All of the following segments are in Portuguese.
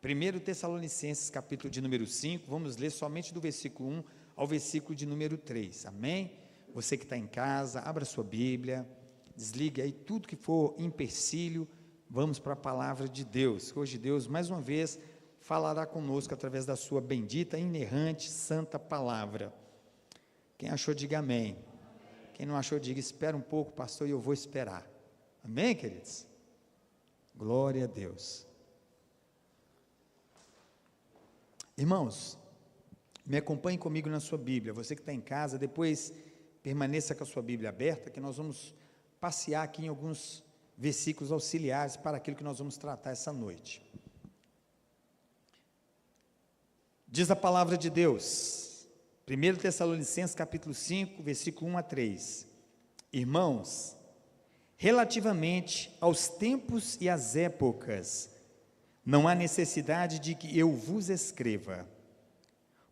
1 Tessalonicenses, capítulo de número 5, vamos ler somente do versículo 1 ao versículo de número 3, amém? Você que está em casa, abra sua Bíblia, desligue aí tudo que for empecilho, vamos para a palavra de Deus. Hoje Deus, mais uma vez, falará conosco através da sua bendita, inerrante, santa palavra. Quem achou, diga amém. Quem não achou, diga, espera um pouco, pastor, e eu vou esperar. Amém, queridos? Glória a Deus. Irmãos, me acompanhe comigo na sua Bíblia. Você que está em casa, depois permaneça com a sua Bíblia aberta, que nós vamos passear aqui em alguns versículos auxiliares para aquilo que nós vamos tratar essa noite. Diz a palavra de Deus, 1 Tessalonicenses capítulo 5, versículo 1 a 3. Irmãos, relativamente aos tempos e às épocas, não há necessidade de que eu vos escreva,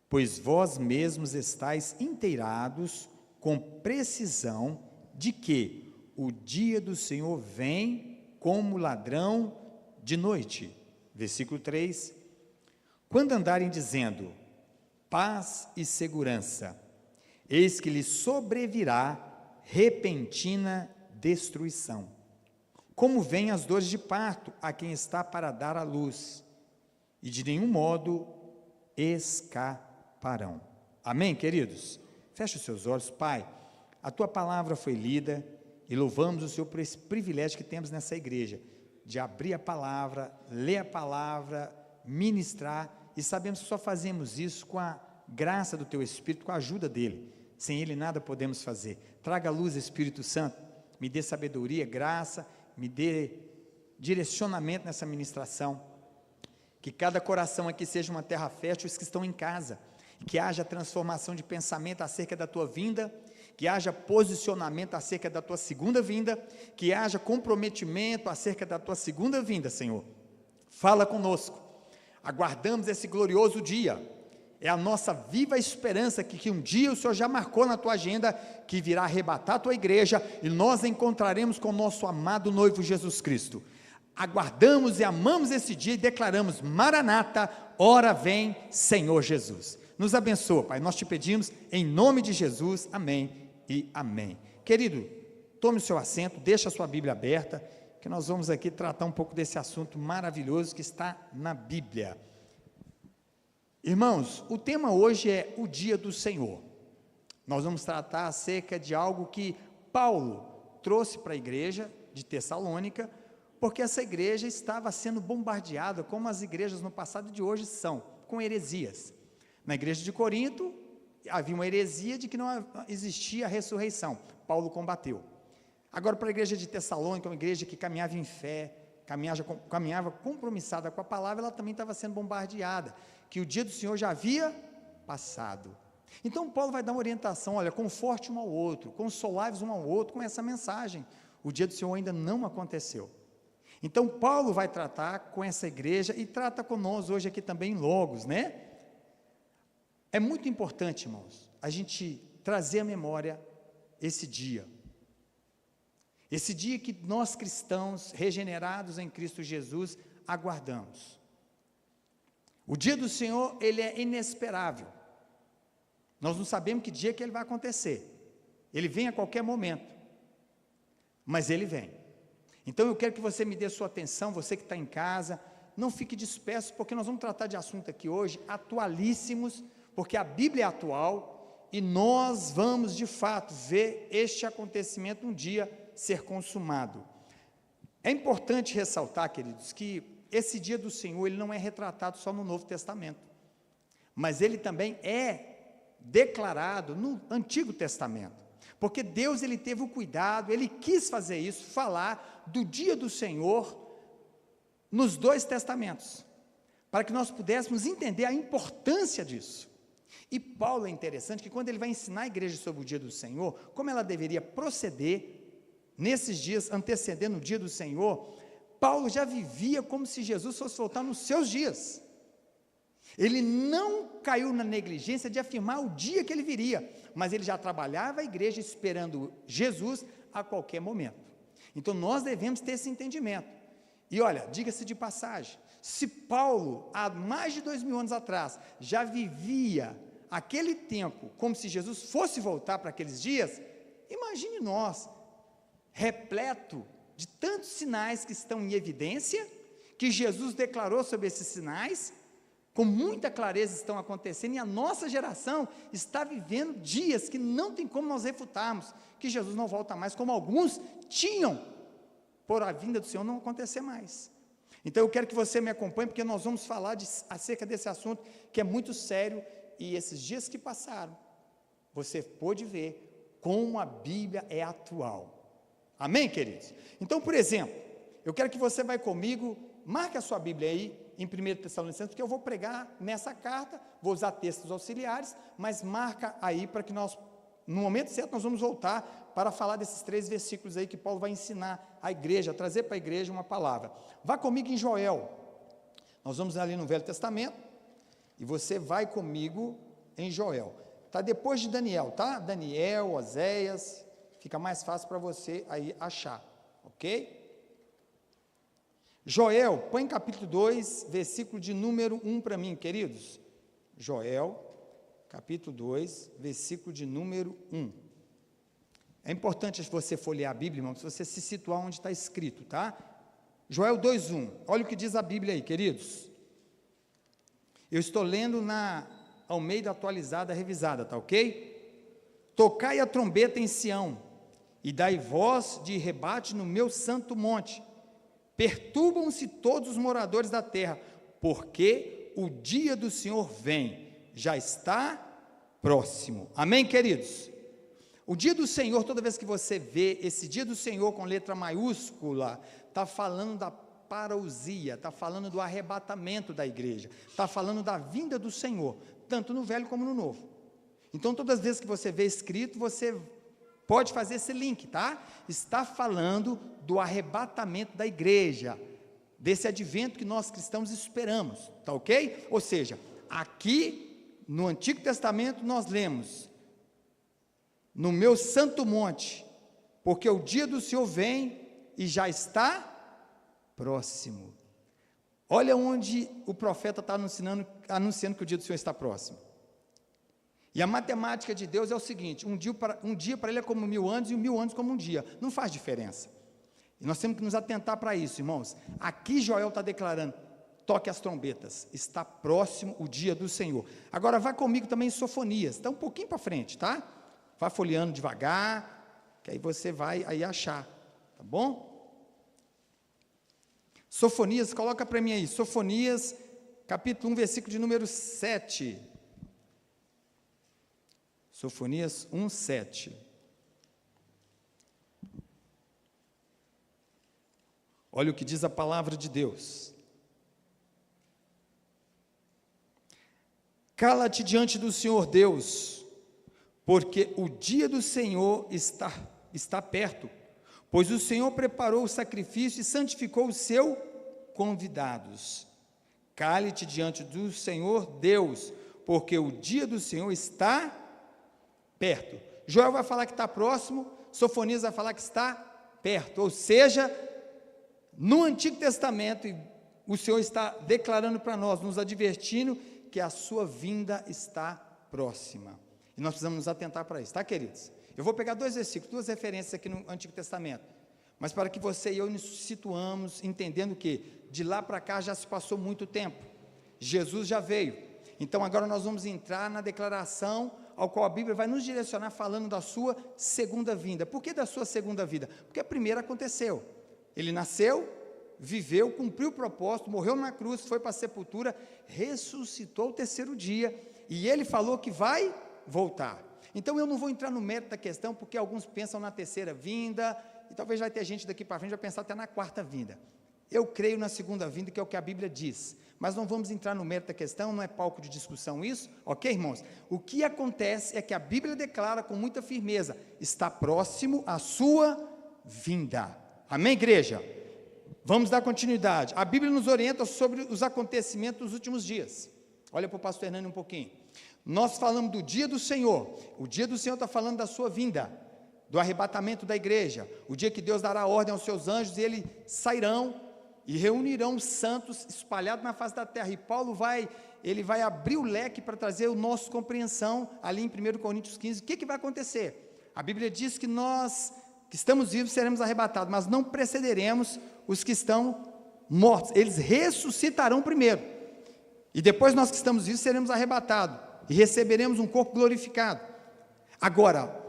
pois vós mesmos estáis inteirados com precisão de que o dia do Senhor vem como ladrão de noite. Versículo 3. Quando andarem dizendo paz e segurança, eis que lhes sobrevirá repentina destruição, como vêm as dores de parto a quem está para dar à luz, e de nenhum modo escaparão. Amém, queridos? Feche os seus olhos. Pai, a tua palavra foi lida, e louvamos o Senhor por esse privilégio que temos nessa igreja, de abrir a palavra, ler a palavra, ministrar, e sabemos que só fazemos isso com a graça do teu Espírito, com a ajuda dele. Sem ele nada podemos fazer. Traga luz, Espírito Santo, me dê sabedoria, graça, me dê direcionamento nessa ministração, que cada coração aqui seja uma terra fértil, os que estão em casa, e que haja transformação de pensamento acerca da tua vinda, que haja posicionamento acerca da tua segunda vinda, que haja comprometimento acerca da tua segunda vinda, Senhor. Fala conosco, aguardamos esse glorioso dia, é a nossa viva esperança que um dia o Senhor já marcou na tua agenda, que virá arrebatar a tua igreja, e nós encontraremos com o nosso amado noivo Jesus Cristo. Aguardamos e amamos esse dia e declaramos, Maranata, ora vem Senhor Jesus. Nos abençoa, Pai, nós te pedimos em nome de Jesus, amém e amém. Querido, tome o seu assento, deixa a sua Bíblia aberta, que nós vamos aqui tratar um pouco desse assunto maravilhoso que está na Bíblia. Irmãos, o tema hoje é o dia do Senhor. Nós vamos tratar acerca de algo que Paulo trouxe para a igreja de Tessalônica, porque essa igreja estava sendo bombardeada, como as igrejas no passado e de hoje são, com heresias. Na igreja de Corinto, havia uma heresia de que não existia a ressurreição. Paulo combateu. Agora, para a igreja de Tessalônica, uma igreja que caminhava em fé, caminhava compromissada com a palavra, ela também estava sendo bombardeada, que o dia do Senhor já havia passado. Então Paulo vai dar uma orientação, olha, conforte um ao outro, consolai-vos um ao outro com essa mensagem, o dia do Senhor ainda não aconteceu. Então Paulo vai tratar com essa igreja, e trata conosco hoje aqui também em Logos, né? É muito importante, irmãos, a gente trazer à memória esse dia que nós cristãos, regenerados em Cristo Jesus, aguardamos. O dia do Senhor, ele é inesperável, nós não sabemos que dia que ele vai acontecer, ele vem a qualquer momento, mas ele vem. Então eu quero que você me dê sua atenção, você que está em casa, não fique disperso, porque nós vamos tratar de assunto aqui hoje, atualíssimos, porque a Bíblia é atual, e nós vamos de fato ver este acontecimento um dia ser consumado. É importante ressaltar, queridos, que esse dia do Senhor, ele não é retratado só no Novo Testamento, mas ele também é declarado no Antigo Testamento, porque Deus, ele teve o cuidado, ele quis fazer isso, falar do dia do Senhor nos dois testamentos, para que nós pudéssemos entender a importância disso. E Paulo é interessante que quando ele vai ensinar a igreja sobre o dia do Senhor, como ela deveria proceder nesses dias, antecedendo o dia do Senhor, Paulo já vivia como se Jesus fosse voltar nos seus dias. Ele não caiu na negligência de afirmar o dia que ele viria, mas ele já trabalhava a igreja esperando Jesus a qualquer momento. Então nós devemos ter esse entendimento. E olha, diga-se de passagem, se Paulo, há mais de 2000 anos atrás, já vivia aquele tempo como se Jesus fosse voltar para aqueles dias, imagine nós, repleto de tantos sinais que estão em evidência, que Jesus declarou sobre esses sinais, com muita clareza estão acontecendo, e a nossa geração está vivendo dias que não tem como nós refutarmos, que Jesus não volta mais, como alguns tinham, por a vinda do Senhor não acontecer mais. Então eu quero que você me acompanhe, porque nós vamos falar acerca desse assunto, que é muito sério, e esses dias que passaram, você pôde ver como a Bíblia é atual. Amém, queridos? Então, por exemplo, eu quero que você vá comigo, marque a sua Bíblia aí, em 1 Tessalonicenses, porque eu vou pregar nessa carta, vou usar textos auxiliares, mas marca aí para que nós, no momento certo, nós vamos voltar para falar desses 3 versículos aí que Paulo vai ensinar a igreja, trazer para a igreja uma palavra. Vá comigo em Joel, nós vamos ali no Velho Testamento, e você vai comigo em Joel, está depois de Daniel, tá? Daniel, Oséias, fica mais fácil para você aí achar, ok? Joel, põe capítulo 2, versículo de número 1 para mim, queridos. Joel, capítulo 2, versículo de número 1. É importante você folhear a Bíblia, irmão, se você se situar onde está escrito, tá? Joel 2:1, olha o que diz a Bíblia aí, queridos. Eu estou lendo na Almeida atualizada, revisada, tá ok? Tocai a trombeta em Sião, e dai voz de rebate no meu santo monte. Perturbam-se todos os moradores da terra, porque o dia do Senhor vem, já está próximo. Amém, queridos? O dia do Senhor, toda vez que você vê esse dia do Senhor com letra maiúscula, está falando da parousia, está falando do arrebatamento da igreja, está falando da vinda do Senhor, tanto no Velho como no Novo. Então, todas as vezes que você vê escrito, você pode fazer esse link, tá? Está falando do arrebatamento da igreja, desse advento que nós cristãos esperamos, tá ok? Ou seja, aqui no Antigo Testamento nós lemos, no meu santo monte, porque o dia do Senhor vem e já está próximo. Olha onde o profeta está anunciando que o dia do Senhor está próximo. E a matemática de Deus é o seguinte, um dia para ele é como 1000 anos e 1000 anos como um dia, não faz diferença. E nós temos que nos atentar para isso, irmãos. Aqui Joel está declarando, toque as trombetas, está próximo o dia do Senhor. Agora vá comigo também em Sofonias, está um pouquinho para frente, tá? Vá folheando devagar, que aí você vai aí achar, tá bom? Sofonias, coloca para mim aí, Sofonias, capítulo 1, versículo de número 7. Sofonias 1:7. Olha o que diz a palavra de Deus. Cala-te diante do Senhor Deus, porque o dia do Senhor está perto, pois o Senhor preparou o sacrifício e santificou os seus convidados. Cale-te diante do Senhor Deus, porque o dia do Senhor está perto. Joel vai falar que está próximo, Sofonias vai falar que está perto, ou seja, no Antigo Testamento, o Senhor está declarando para nós, nos advertindo que a sua vinda está próxima, e nós precisamos nos atentar para isso, tá, queridos? Eu vou pegar 2 versículos, 2 referências aqui no Antigo Testamento, mas para que você e eu nos situamos, entendendo que de lá para cá já se passou muito tempo, Jesus já veio, então agora nós vamos entrar na declaração ao qual a Bíblia vai nos direcionar falando da sua segunda vinda. Por que da sua segunda vinda? Porque a primeira aconteceu, ele nasceu, viveu, cumpriu o propósito, morreu na cruz, foi para a sepultura, ressuscitou o 3º dia, e ele falou que vai voltar. Então eu não vou entrar no mérito da questão, porque alguns pensam na 3ª vinda, e talvez vai ter gente daqui para frente vai pensar até na 4ª vinda. Eu creio na segunda vinda, que é o que a Bíblia diz, mas não vamos entrar no mérito da questão, não é palco de discussão isso, ok, irmãos? O que acontece é que a Bíblia declara com muita firmeza, está próximo a sua vinda. Amém, igreja? Vamos dar continuidade. A Bíblia nos orienta sobre os acontecimentos dos últimos dias. Olha para o pastor Hernani um pouquinho. Nós falamos do dia do Senhor. O dia do Senhor está falando da sua vinda, do arrebatamento da igreja. O dia que Deus dará ordem aos seus anjos e eles sairão e reunirão os santos espalhados na face da terra. E Paulo vai abrir o leque para trazer a nossa compreensão, ali em 1 Coríntios 15, o que vai acontecer? A Bíblia diz que nós, que estamos vivos, seremos arrebatados, mas não precederemos os que estão mortos, eles ressuscitarão primeiro, e depois nós que estamos vivos seremos arrebatados, e receberemos um corpo glorificado. Agora,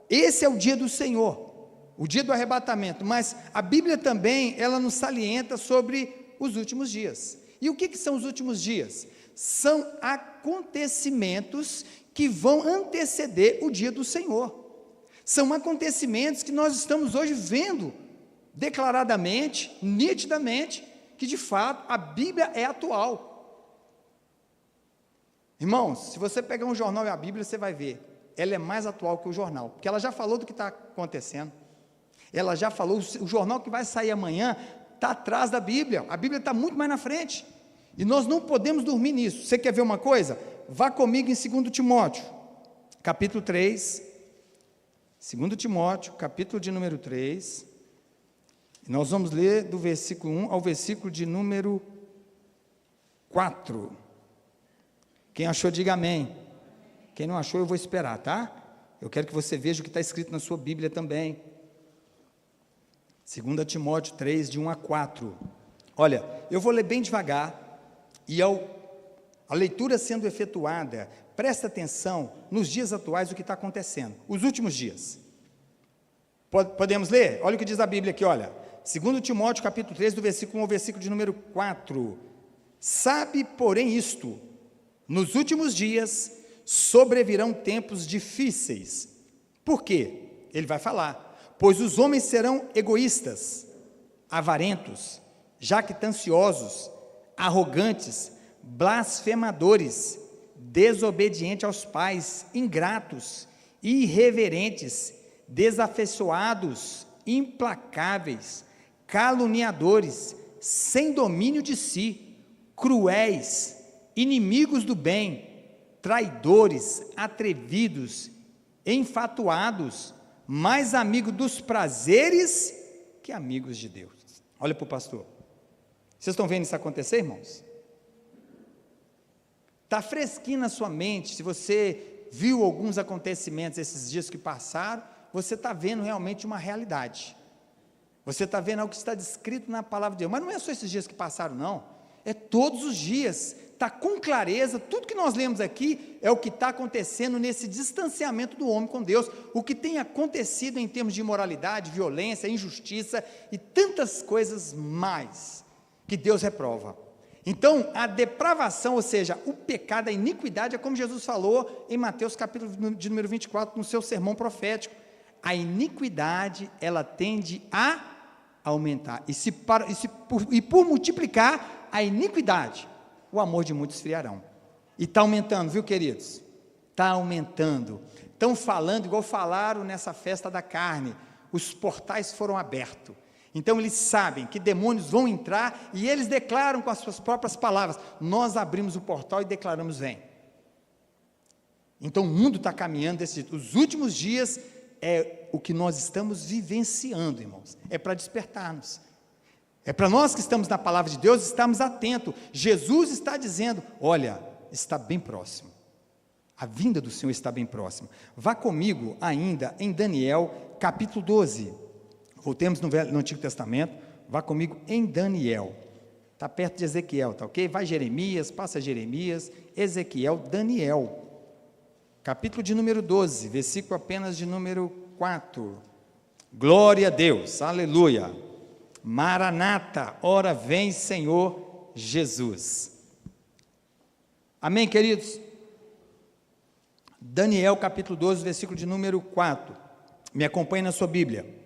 esse é o dia do Senhor, o dia do arrebatamento, mas a Bíblia também, ela nos salienta sobre os últimos dias. E o que são os últimos dias? São acontecimentos que vão anteceder o dia do Senhor, são acontecimentos que nós estamos hoje vendo, declaradamente, nitidamente, que de fato a Bíblia é atual. Irmãos, se você pegar um jornal e a Bíblia, você vai ver, ela é mais atual que o jornal, porque ela já falou do que está acontecendo, ela já falou, o jornal que vai sair amanhã está atrás da Bíblia, a Bíblia está muito mais na frente, e nós não podemos dormir nisso. Você quer ver uma coisa? Vá comigo em 2 Timóteo, capítulo 3, 2 Timóteo, capítulo de número 3, e nós vamos ler do versículo 1 ao versículo de número 4, quem achou diga amém, quem não achou eu vou esperar, tá? Eu quero que você veja o que está escrito na sua Bíblia também, 2 Timóteo 3, de 1 a 4, olha, eu vou ler bem devagar, e a leitura sendo efetuada, presta atenção nos dias atuais, o que está acontecendo, os últimos dias, podemos ler? Olha o que diz a Bíblia aqui, olha, 2 Timóteo capítulo 3, do versículo 1 ao versículo de número 4, sabe porém isto, nos últimos dias sobrevirão tempos difíceis, por quê? Ele vai falar, pois os homens serão egoístas, avarentos, jactanciosos, arrogantes, blasfemadores, desobedientes aos pais, ingratos, irreverentes, desafeiçoados, implacáveis, caluniadores, sem domínio de si, cruéis, inimigos do bem, traidores, atrevidos, enfatuados, mais amigos dos prazeres que amigos de Deus. Olha para o pastor. Vocês estão vendo isso acontecer, irmãos? Está fresquinho na sua mente, se você viu alguns acontecimentos esses dias que passaram, você está vendo realmente uma realidade, você está vendo algo que está descrito na palavra de Deus, mas não é só esses dias que passaram não, é todos os dias, está com clareza, tudo que nós lemos aqui, é o que está acontecendo nesse distanciamento do homem com Deus, o que tem acontecido em termos de imoralidade, violência, injustiça, e tantas coisas mais, que Deus reprova. Então, a depravação, ou seja, o pecado, a iniquidade, é como Jesus falou em Mateus capítulo de número 24, no seu sermão profético, a iniquidade, ela tende a aumentar, e por multiplicar a iniquidade, o amor de muitos esfriarão, e está aumentando, viu queridos? Está aumentando, estão falando, igual falaram nessa festa da carne, os portais foram abertos, então eles sabem que demônios vão entrar, e eles declaram com as suas próprias palavras, nós abrimos o portal e declaramos, vem. Então o mundo está caminhando, os últimos dias, é o que nós estamos vivenciando, irmãos, é para despertar-nos, é para nós que estamos na palavra de Deus, estamos atentos, Jesus está dizendo, olha, está bem próximo, a vinda do Senhor está bem próxima. Vá comigo ainda em Daniel capítulo 12, voltemos no Antigo Testamento, vá comigo em Daniel, está perto de Ezequiel, tá ok? Vai Jeremias, passa Jeremias, Ezequiel, Daniel, capítulo de número 12, versículo apenas de número 4, glória a Deus, aleluia, Maranata, ora vem Senhor Jesus, amém queridos? Daniel capítulo 12, versículo de número 4, me acompanhe na sua Bíblia,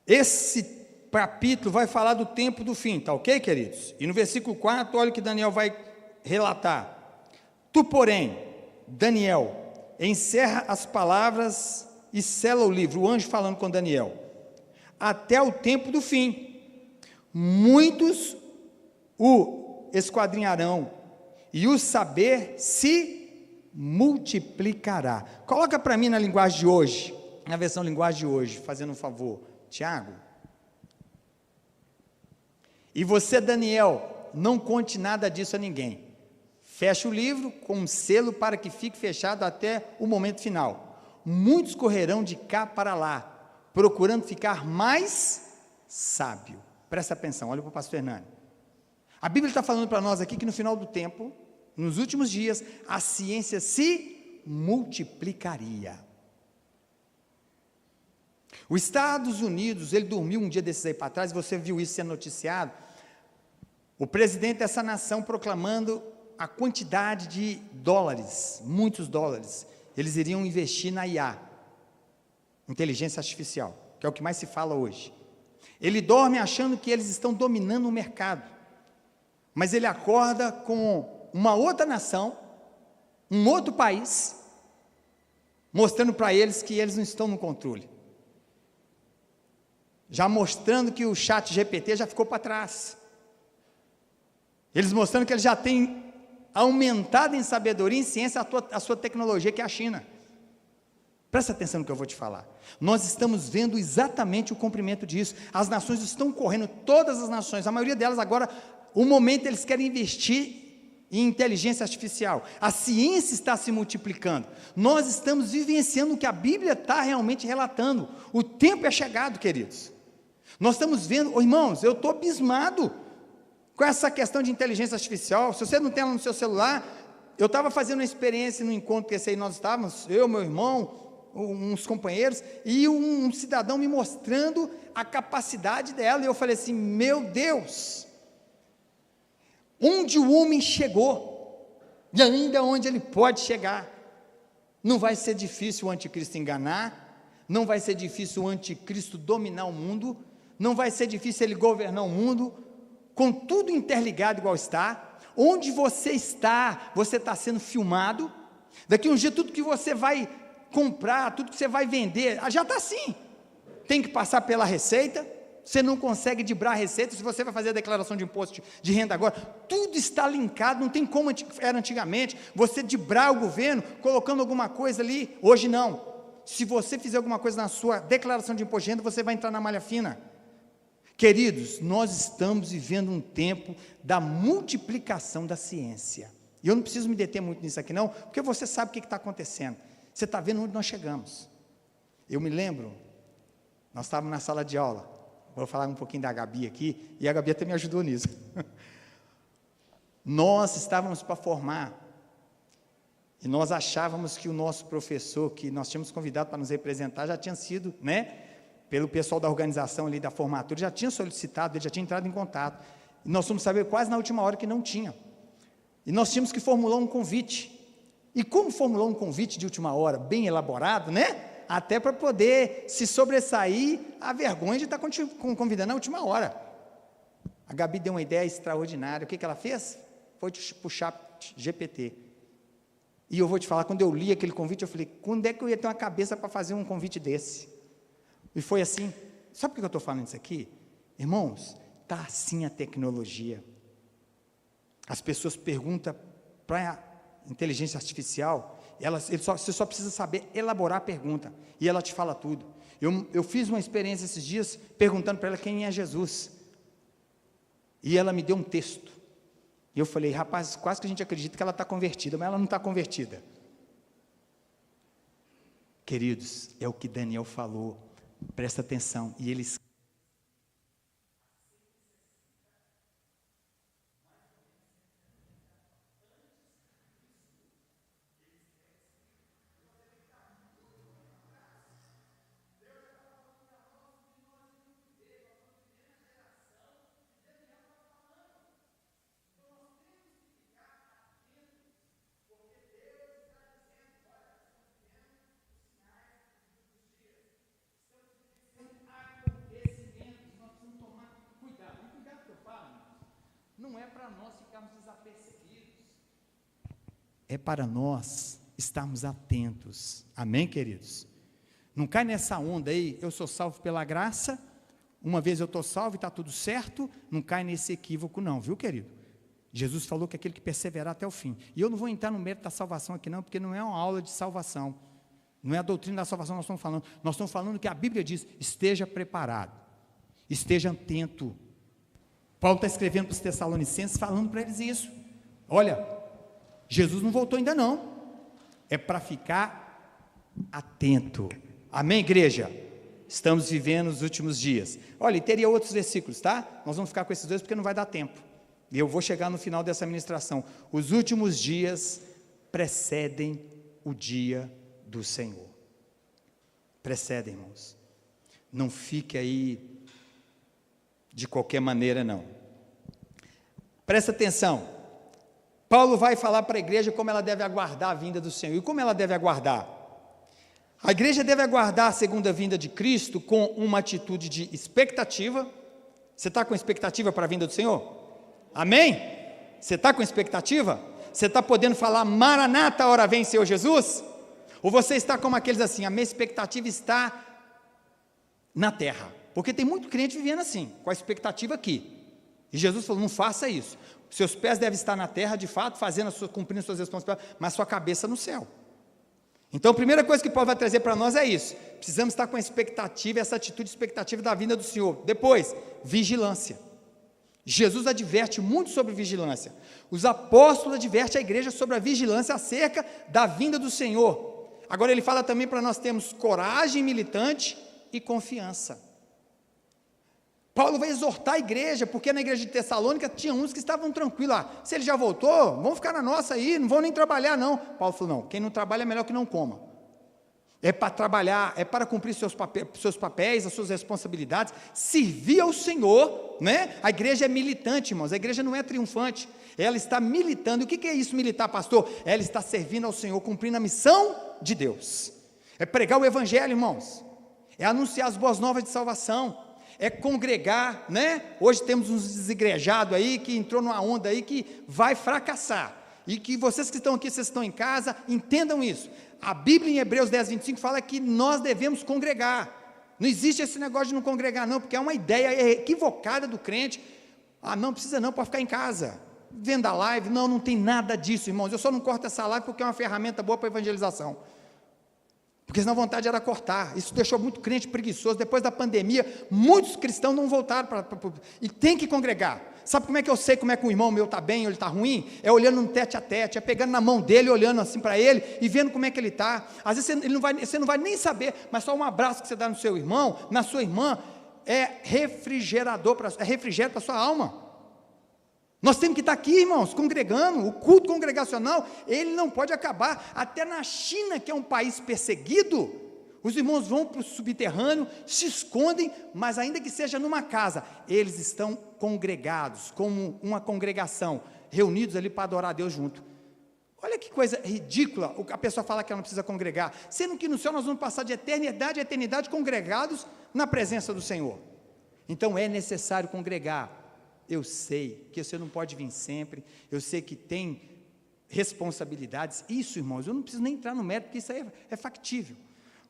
esse capítulo vai falar do tempo do fim, tá ok queridos? E no versículo 4, olha o que Daniel vai relatar, tu porém, Daniel, encerra as palavras e sela o livro, o anjo falando com Daniel, até o tempo do fim, muitos o esquadrinharão, e o saber se multiplicará. Coloca para mim na linguagem de hoje, na versão linguagem de hoje, fazendo um favor, Tiago, E você, Daniel, não conte nada disso a ninguém. Feche o livro com um selo para que fique fechado até o momento final. Muitos correrão de cá para lá, procurando ficar mais sábio. Presta atenção, olha para o pastor Fernando. A Bíblia está falando para nós aqui que no final do tempo, nos últimos dias, a ciência se multiplicaria. Os Estados Unidos, ele dormiu um dia desses aí para trás, você viu isso sendo noticiado, o presidente dessa nação proclamando a quantidade de dólares, muitos dólares, eles iriam investir na IA, inteligência artificial, que é o que mais se fala hoje. Ele dorme achando que eles estão dominando o mercado, mas ele acorda com uma outra nação, um outro país, mostrando para eles que eles não estão no controle. Já mostrando que o chat GPT já ficou para trás. Eles mostrando que eles já têm aumentado em sabedoria e em ciência a sua tecnologia, que é a China. Presta atenção no que eu vou te falar. Nós estamos vendo exatamente o cumprimento disso. As nações estão correndo, todas as nações, a maioria delas agora, o momento eles querem investir em inteligência artificial. A ciência está se multiplicando. Nós estamos vivenciando o que a Bíblia está realmente relatando. O tempo é chegado, queridos. Nós estamos vendo, irmãos, eu estou abismado com essa questão de inteligência artificial. Se você não tem ela no seu celular, eu estava fazendo uma experiência no encontro que esse aí nós estávamos, eu, meu irmão, uns companheiros, e um cidadão me mostrando a capacidade dela, e eu falei assim, meu Deus, onde o homem chegou, e ainda onde ele pode chegar, não vai ser difícil o anticristo enganar, não vai ser difícil o anticristo dominar o mundo, não vai ser difícil ele governar o mundo, com tudo interligado igual está. Onde você está sendo filmado. Daqui a um dia tudo que você vai comprar, tudo que você vai vender, já está assim. Tem que passar pela Receita, você não consegue driblar a Receita, se você vai fazer a declaração de imposto de renda agora, tudo está linkado, não tem como era antigamente, você driblar o governo, colocando alguma coisa ali, hoje não. Se você fizer alguma coisa na sua declaração de imposto de renda, você vai entrar na malha fina. Queridos, nós estamos vivendo um tempo da multiplicação da ciência. E eu não preciso me deter muito nisso aqui não, porque você sabe o que está acontecendo. Você está vendo onde nós chegamos. Eu me lembro, nós estávamos na sala de aula, vou falar um pouquinho da Gabi aqui, e a Gabi até me ajudou nisso. Nós estávamos para formar, e nós achávamos que o nosso professor, que nós tínhamos convidado para nos representar, já tinha sido, pelo pessoal da organização ali da formatura, já tinha solicitado, ele já tinha entrado em contato, e nós fomos saber quase na última hora que não tinha, e nós tínhamos que formular um convite, e como formular um convite de última hora, bem elaborado, até para poder se sobressair a vergonha de estar convidando na última hora. A Gabi deu uma ideia extraordinária, o que ela fez? Foi puxar GPT, e eu vou te falar, quando eu li aquele convite, eu falei, quando é que eu ia ter uma cabeça para fazer um convite desse? E foi assim. Sabe por que eu estou falando isso aqui? Irmãos, está assim a tecnologia. As pessoas perguntam para a inteligência artificial, você só precisa saber elaborar a pergunta, e ela te fala tudo. Eu fiz uma experiência esses dias, perguntando para ela quem é Jesus, e ela me deu um texto, e eu falei, rapaz, quase que a gente acredita que ela está convertida, mas ela não está convertida. Queridos, é o que Daniel falou, presta atenção, e eles não é para nós ficarmos desapercebidos, é para nós estarmos atentos, amém, queridos? Não cai nessa onda aí, eu sou salvo pela graça, uma vez eu estou salvo e está tudo certo, não cai nesse equívoco não, viu, querido? Jesus falou que aquele que perseverar até o fim, e eu não vou entrar no mérito da salvação aqui não, porque não é uma aula de salvação, não é a doutrina da salvação que nós estamos falando que a Bíblia diz, esteja preparado, esteja atento, Paulo está escrevendo para os Tessalonicenses, falando para eles isso. Olha, Jesus não voltou ainda não, é para ficar atento. Amém, igreja? Estamos vivendo os últimos dias. Olha, e teria outros versículos, tá? Nós vamos ficar com esses dois porque não vai dar tempo. E eu vou chegar no final dessa ministração. Os últimos dias precedem o dia do Senhor. Precedem, irmãos. Não fique aí de qualquer maneira, não. Presta atenção. Paulo vai falar para a igreja como ela deve aguardar a vinda do Senhor. E como ela deve aguardar? A igreja deve aguardar a segunda vinda de Cristo com uma atitude de expectativa. Você está com expectativa para a vinda do Senhor? Amém? Você está com expectativa? Você está podendo falar, Maranata, hora vem, Senhor Jesus? Ou você está como aqueles assim, a minha expectativa está na terra? Porque tem muito crente vivendo assim, com a expectativa aqui. E Jesus falou, não faça isso. Seus pés devem estar na terra, de fato, cumprindo suas responsabilidades, mas sua cabeça no céu. Então, a primeira coisa que Paulo vai trazer para nós é isso. Precisamos estar com a expectativa, essa atitude de expectativa da vinda do Senhor. Depois, vigilância. Jesus adverte muito sobre vigilância. Os apóstolos advertem a igreja sobre a vigilância acerca da vinda do Senhor. Agora ele fala também para nós termos coragem militante e confiança. Paulo vai exortar a igreja, porque na igreja de Tessalônica tinha uns que estavam tranquilos. Se ele já voltou, vamos ficar na nossa aí, não vão nem trabalhar não. Paulo falou, não, quem não trabalha é melhor que não coma. É para trabalhar, é para cumprir seus papéis, as suas responsabilidades, servir ao Senhor, né? A igreja é militante, irmãos, a igreja não é triunfante, ela está militando. O que é isso militar, pastor? Ela está servindo ao Senhor, cumprindo a missão de Deus, é pregar o evangelho, irmãos, é anunciar as boas novas de salvação, é congregar, né? Hoje temos uns desigrejados aí, que entrou numa onda aí, que vai fracassar, e que vocês que estão aqui, vocês estão em casa, entendam isso. A Bíblia em Hebreus 10, 25 fala que nós devemos congregar. Não existe esse negócio de não congregar não, porque é uma ideia equivocada do crente. Não precisa não, pode ficar em casa, vendo a live. Não tem nada disso, irmãos. Eu só não corto essa live porque é uma ferramenta boa para evangelização, porque senão a vontade era cortar. Isso deixou muito crente preguiçoso. Depois da pandemia, muitos cristãos não voltaram e tem que congregar. Sabe como é que eu sei como é que o irmão meu está bem ou ele está ruim? É olhando no tete a tete, é pegando na mão dele, olhando assim para ele e vendo como é que ele está. Às vezes você não vai nem saber, mas só um abraço que você dá no seu irmão, na sua irmã, é refrigerador, é refrigério para a sua alma. Nós temos que estar aqui, irmãos, congregando. O culto congregacional, ele não pode acabar. Até na China, que é um país perseguido, os irmãos vão para o subterrâneo, se escondem, mas ainda que seja numa casa, eles estão congregados, como uma congregação, reunidos ali para adorar a Deus junto. Olha que coisa ridícula, a pessoa fala que ela não precisa congregar, sendo que no céu nós vamos passar de eternidade a eternidade congregados na presença do Senhor. Então é necessário congregar. Eu sei que você não pode vir sempre, eu sei que tem responsabilidades, isso, irmãos, eu não preciso nem entrar no mérito, porque isso aí é factível.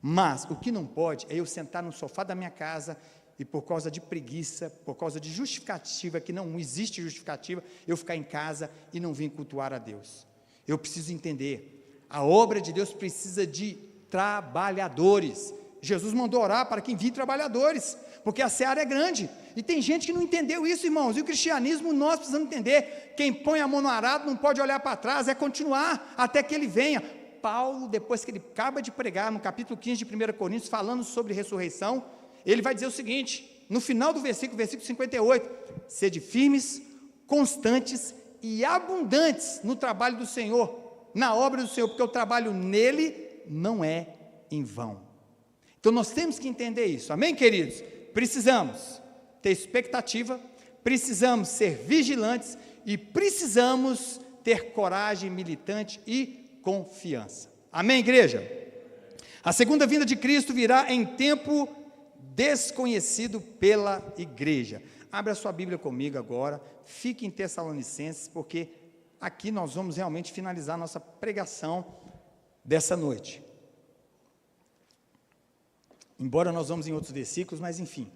Mas o que não pode é eu sentar no sofá da minha casa e por causa de preguiça, por causa de justificativa, que não existe justificativa, eu ficar em casa e não vir cultuar a Deus. Eu preciso entender, a obra de Deus precisa de trabalhadores. Jesus mandou orar para que envie trabalhadores, porque a seara é grande, e tem gente que não entendeu isso, irmãos, e o cristianismo nós precisamos entender, quem põe a mão no arado não pode olhar para trás, é continuar até que ele venha. Paulo, depois que ele acaba de pregar no capítulo 15 de 1 Coríntios, falando sobre ressurreição, ele vai dizer o seguinte, no final do versículo 58, sede firmes, constantes e abundantes no trabalho do Senhor, na obra do Senhor, porque o trabalho nele não é em vão. Então nós temos que entender isso, amém, queridos? Precisamos ter expectativa, precisamos ser vigilantes e precisamos ter coragem militante e confiança. Amém, igreja? A segunda vinda de Cristo virá em tempo desconhecido pela igreja. Abra sua Bíblia comigo agora, fique em Tessalonicenses, porque aqui nós vamos realmente finalizar nossa pregação dessa noite. Embora nós vamos em outros versículos, mas enfim.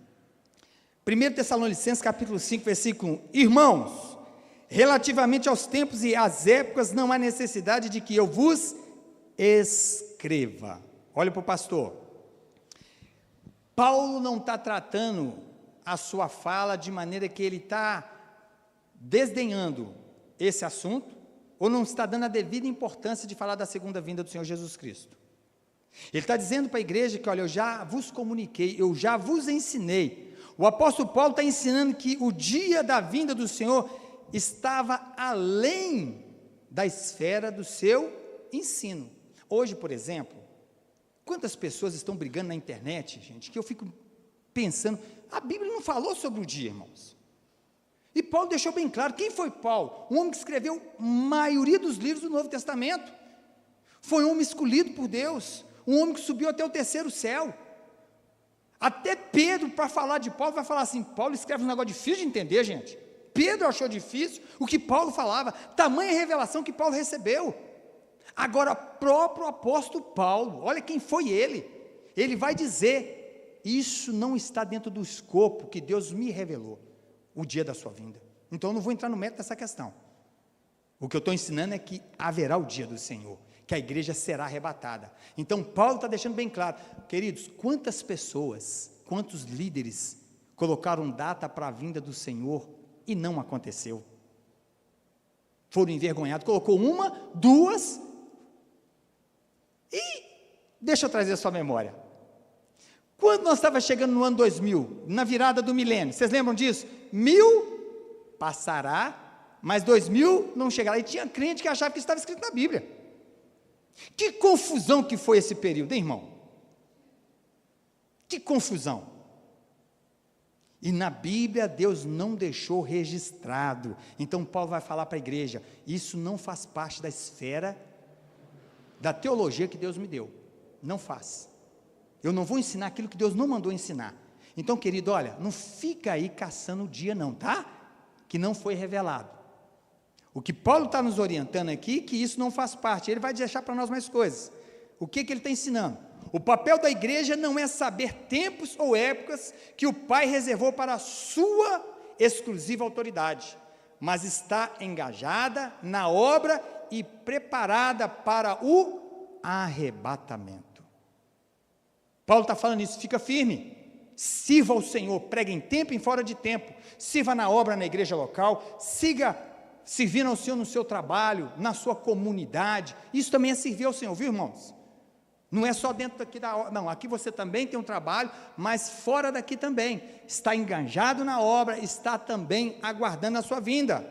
1 Tessalonicenses capítulo 5, versículo 1. Irmãos, relativamente aos tempos e às épocas, não há necessidade de que eu vos escreva. Olha para o pastor. Paulo não está tratando a sua fala de maneira que ele está desdenhando esse assunto, ou não está dando a devida importância de falar da segunda vinda do Senhor Jesus Cristo. Ele está dizendo para a igreja que, olha, eu já vos comuniquei, eu já vos ensinei. O apóstolo Paulo está ensinando que o dia da vinda do Senhor estava além da esfera do seu ensino. Hoje, por exemplo, quantas pessoas estão brigando na internet, gente, que eu fico pensando, a Bíblia não falou sobre o dia, irmãos. E Paulo deixou bem claro, quem foi Paulo? Um homem que escreveu a maioria dos livros do Novo Testamento. Foi um homem escolhido por Deus, um homem que subiu até o terceiro céu. Até Pedro, para falar de Paulo, vai falar assim, Paulo escreve um negócio difícil de entender, gente. Pedro achou difícil o que Paulo falava, tamanha revelação que Paulo recebeu. Agora, próprio apóstolo Paulo, olha quem foi ele vai dizer, isso não está dentro do escopo que Deus me revelou, o dia da sua vinda. Então, eu não vou entrar no mérito dessa questão. O que eu estou ensinando é que haverá o dia do Senhor, que a igreja será arrebatada. Então, Paulo está deixando bem claro, queridos, quantas pessoas, quantos líderes colocaram data para a vinda do Senhor e não aconteceu. Foram envergonhados, colocou uma, duas, e deixa eu trazer a sua memória. Quando nós estávamos chegando no ano 2000, na virada do milênio, vocês lembram disso? 1000 passará, mas 2000 não chegará. E tinha crente que achava que isso estava escrito na Bíblia. Que confusão que foi esse período, hein, irmão? Que confusão. E na Bíblia Deus não deixou registrado. Então Paulo vai falar para a igreja, isso não faz parte da esfera da teologia que Deus me deu. Não faz. Eu não vou ensinar aquilo que Deus não mandou ensinar. Então, querido, olha, não fica aí caçando o dia não, tá? Que não foi revelado. O que Paulo está nos orientando aqui, que isso não faz parte. Ele vai deixar para nós mais coisas. O que ele está ensinando? O papel da igreja não é saber tempos ou épocas que o Pai reservou para a sua exclusiva autoridade, mas está engajada na obra e preparada para o arrebatamento. Paulo está falando isso, fica firme, sirva ao Senhor, pregue em tempo e fora de tempo, sirva na obra na igreja local, siga servindo ao Senhor no seu trabalho, na sua comunidade, isso também é servir ao Senhor, viu, irmãos? Não é só dentro daqui da obra, não, aqui você também tem um trabalho, mas fora daqui também, está engajado na obra, está também aguardando a sua vinda.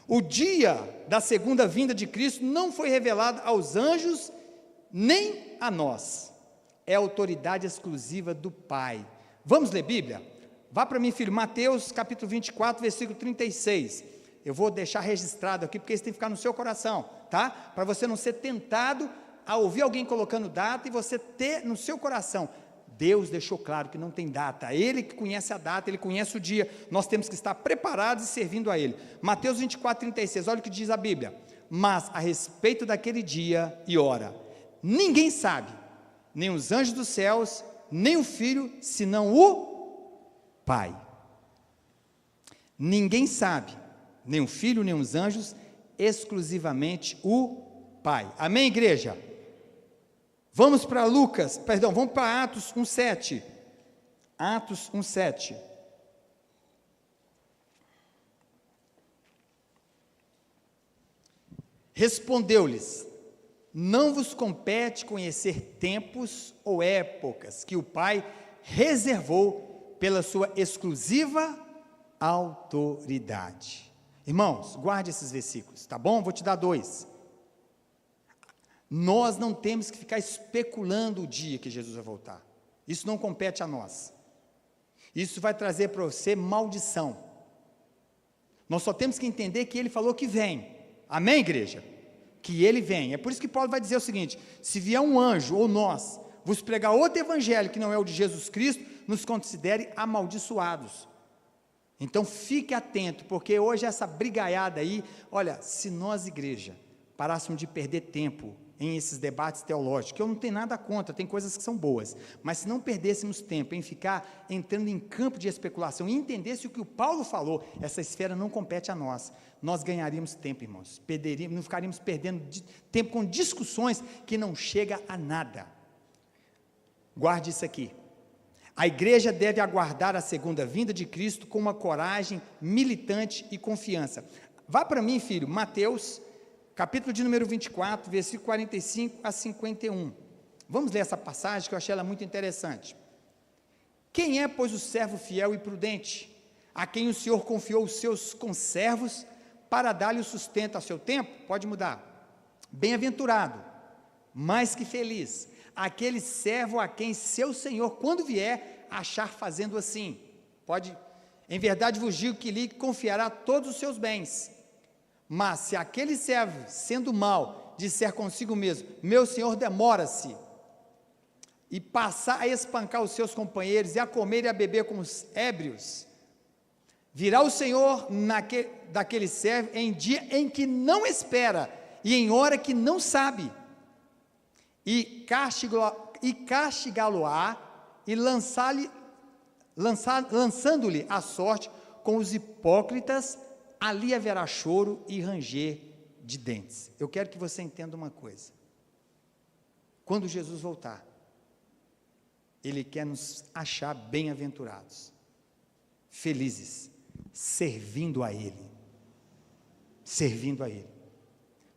O dia da segunda vinda de Cristo não foi revelado aos anjos, nem a nós, é autoridade exclusiva do Pai. Vamos ler Bíblia? Vá para mim, filho, Mateus capítulo 24, versículo 36, eu vou deixar registrado aqui, porque isso tem que ficar no seu coração, tá? Para você não ser tentado a ouvir alguém colocando data e você ter no seu coração, Deus deixou claro que não tem data, Ele que conhece a data, Ele conhece o dia, nós temos que estar preparados e servindo a Ele. Mateus 24, 36, olha o que diz a Bíblia, mas a respeito daquele dia e hora, ninguém sabe, nem os anjos dos céus, nem o Filho, senão o Pai. Ninguém sabe, nem o Filho, nem os anjos, exclusivamente o Pai. Amém, igreja? Vamos para vamos para Atos 1:7. Atos 1:7. Respondeu-lhes: não vos compete conhecer tempos ou épocas que o Pai reservou pela sua exclusiva autoridade. Irmãos, guarde esses versículos, tá bom? Vou te dar 2. Nós não temos que ficar especulando o dia que Jesus vai voltar. Isso não compete a nós. Isso vai trazer para você maldição. Nós só temos que entender que Ele falou que vem. Amém, igreja? Que Ele vem. É por isso que Paulo vai dizer o seguinte: se vier um anjo ou nós vos pregar outro evangelho que não é o de Jesus Cristo, nos considere amaldiçoados. Então fique atento, porque hoje essa brigaiada aí, olha, se nós, igreja, parássemos de perder tempo em esses debates teológicos, que eu não tenho nada contra, tem coisas que são boas, mas se não perdêssemos tempo em ficar entrando em campo de especulação e entendesse o que o Paulo falou, essa esfera não compete a nós ganharíamos tempo, irmãos, não ficaríamos perdendo tempo com discussões que não chegam a nada. Guarde isso aqui, A igreja deve aguardar a segunda vinda de Cristo com uma coragem militante e confiança. Vá para mim, filho, Mateus, capítulo de número 24, versículo 45 a 51. Vamos ler essa passagem que eu achei ela muito interessante. Quem é, pois, o servo fiel e prudente, a quem o Senhor confiou os seus conservos para dar-lhe o sustento a seu tempo? Pode mudar. Bem-aventurado, mais que feliz, aquele servo a quem seu Senhor, quando vier, achar fazendo assim. Pode, em verdade vos digo que lhe confiará todos os seus bens. Mas se aquele servo, sendo mau, disser consigo mesmo, meu Senhor demora-se, e passar a espancar os seus companheiros, e a comer e a beber com os ébrios, virá o Senhor daquele servo em dia em que não espera, e em hora que não sabe, e castigá-lo-á, e lançando-lhe a sorte com os hipócritas, ali haverá choro e ranger de dentes. Eu quero que você entenda uma coisa. Quando Jesus voltar, Ele quer nos achar bem-aventurados, felizes, servindo a Ele. Servindo a Ele.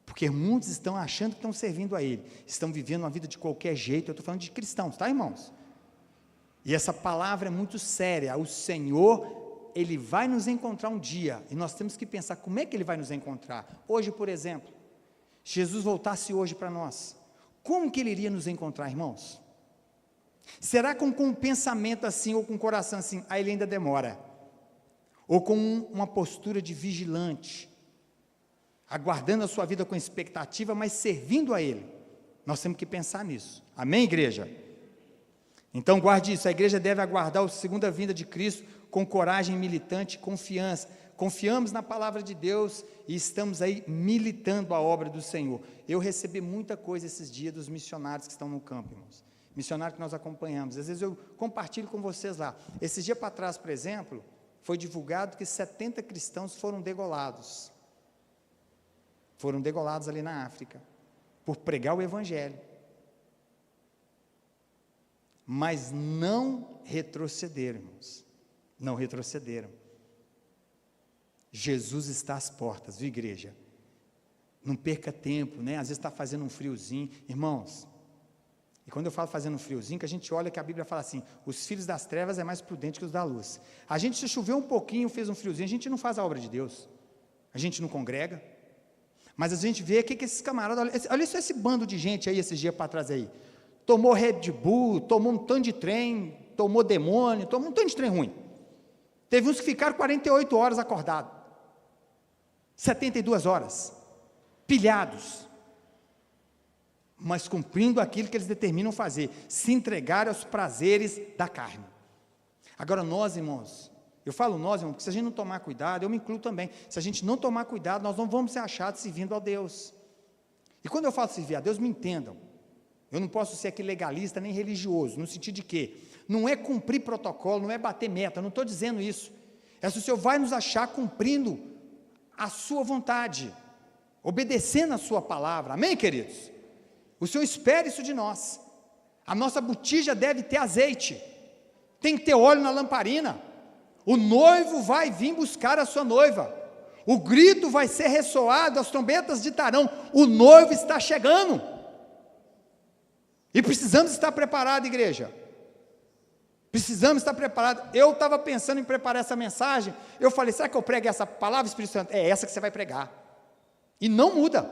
Porque muitos estão achando que estão servindo a Ele, estão vivendo uma vida de qualquer jeito. Eu estou falando de cristãos, tá, irmãos? E essa palavra é muito séria. O Senhor, Ele vai nos encontrar um dia, e nós temos que pensar como é que Ele vai nos encontrar. Hoje, por exemplo, Jesus voltasse hoje para nós, como que Ele iria nos encontrar, irmãos? Será com um pensamento assim, ou com um coração assim, Ele ainda demora, ou com uma postura de vigilante, aguardando a sua vida com expectativa, mas servindo a Ele? Nós temos que pensar nisso, amém, igreja? Então guarde isso, a igreja deve aguardar a segunda vinda de Cristo com coragem militante e confiança. Confiamos na palavra de Deus e estamos aí militando a obra do Senhor. Eu recebi muita coisa esses dias dos missionários que estão no campo, irmãos, missionários que nós acompanhamos. Às vezes eu compartilho com vocês lá. Esses dias para trás, por exemplo, foi divulgado que 70 cristãos foram degolados ali na África, por pregar o Evangelho, mas não retrocederam, irmãos, não retrocederam. Jesus está às portas, viu, igreja? Não perca tempo, né? Às vezes está fazendo um friozinho, irmãos, e quando eu falo fazendo um friozinho, que a gente olha que a Bíblia fala assim, os filhos das trevas é mais prudente que os da luz. A gente, se choveu um pouquinho, fez um friozinho, a gente não faz a obra de Deus, a gente não congrega, mas a gente vê que esses camaradas, olha só esse bando de gente aí, esses dias para trás aí, tomou Red Bull, tomou um tanto de trem, tomou demônio, tomou um tanto de trem ruim. Teve uns que ficaram 48 horas acordados, 72 horas, pilhados, mas cumprindo aquilo que eles determinam fazer, se entregar aos prazeres da carne. Agora nós, irmãos, eu falo nós, irmãos, porque se a gente não tomar cuidado, eu me incluo também, se a gente não tomar cuidado, nós não vamos ser achados servindo a Deus. E quando eu falo servir a Deus, me entendam, eu não posso ser aqui legalista nem religioso, no sentido de que não é cumprir protocolo, não é bater meta, eu não estou dizendo isso, é se o Senhor vai nos achar cumprindo a sua vontade, obedecendo a sua palavra, amém, queridos? O Senhor espera isso de nós. A nossa botija deve ter azeite, tem que ter óleo na lamparina, o noivo vai vir buscar a sua noiva, o grito vai ser ressoado, as trombetas ditarão, o noivo está chegando, e precisamos estar preparados, igreja, precisamos estar preparados. Eu estava pensando em preparar essa mensagem, eu falei, será que eu prego essa palavra, Espírito Santo? É essa que você vai pregar, e não muda,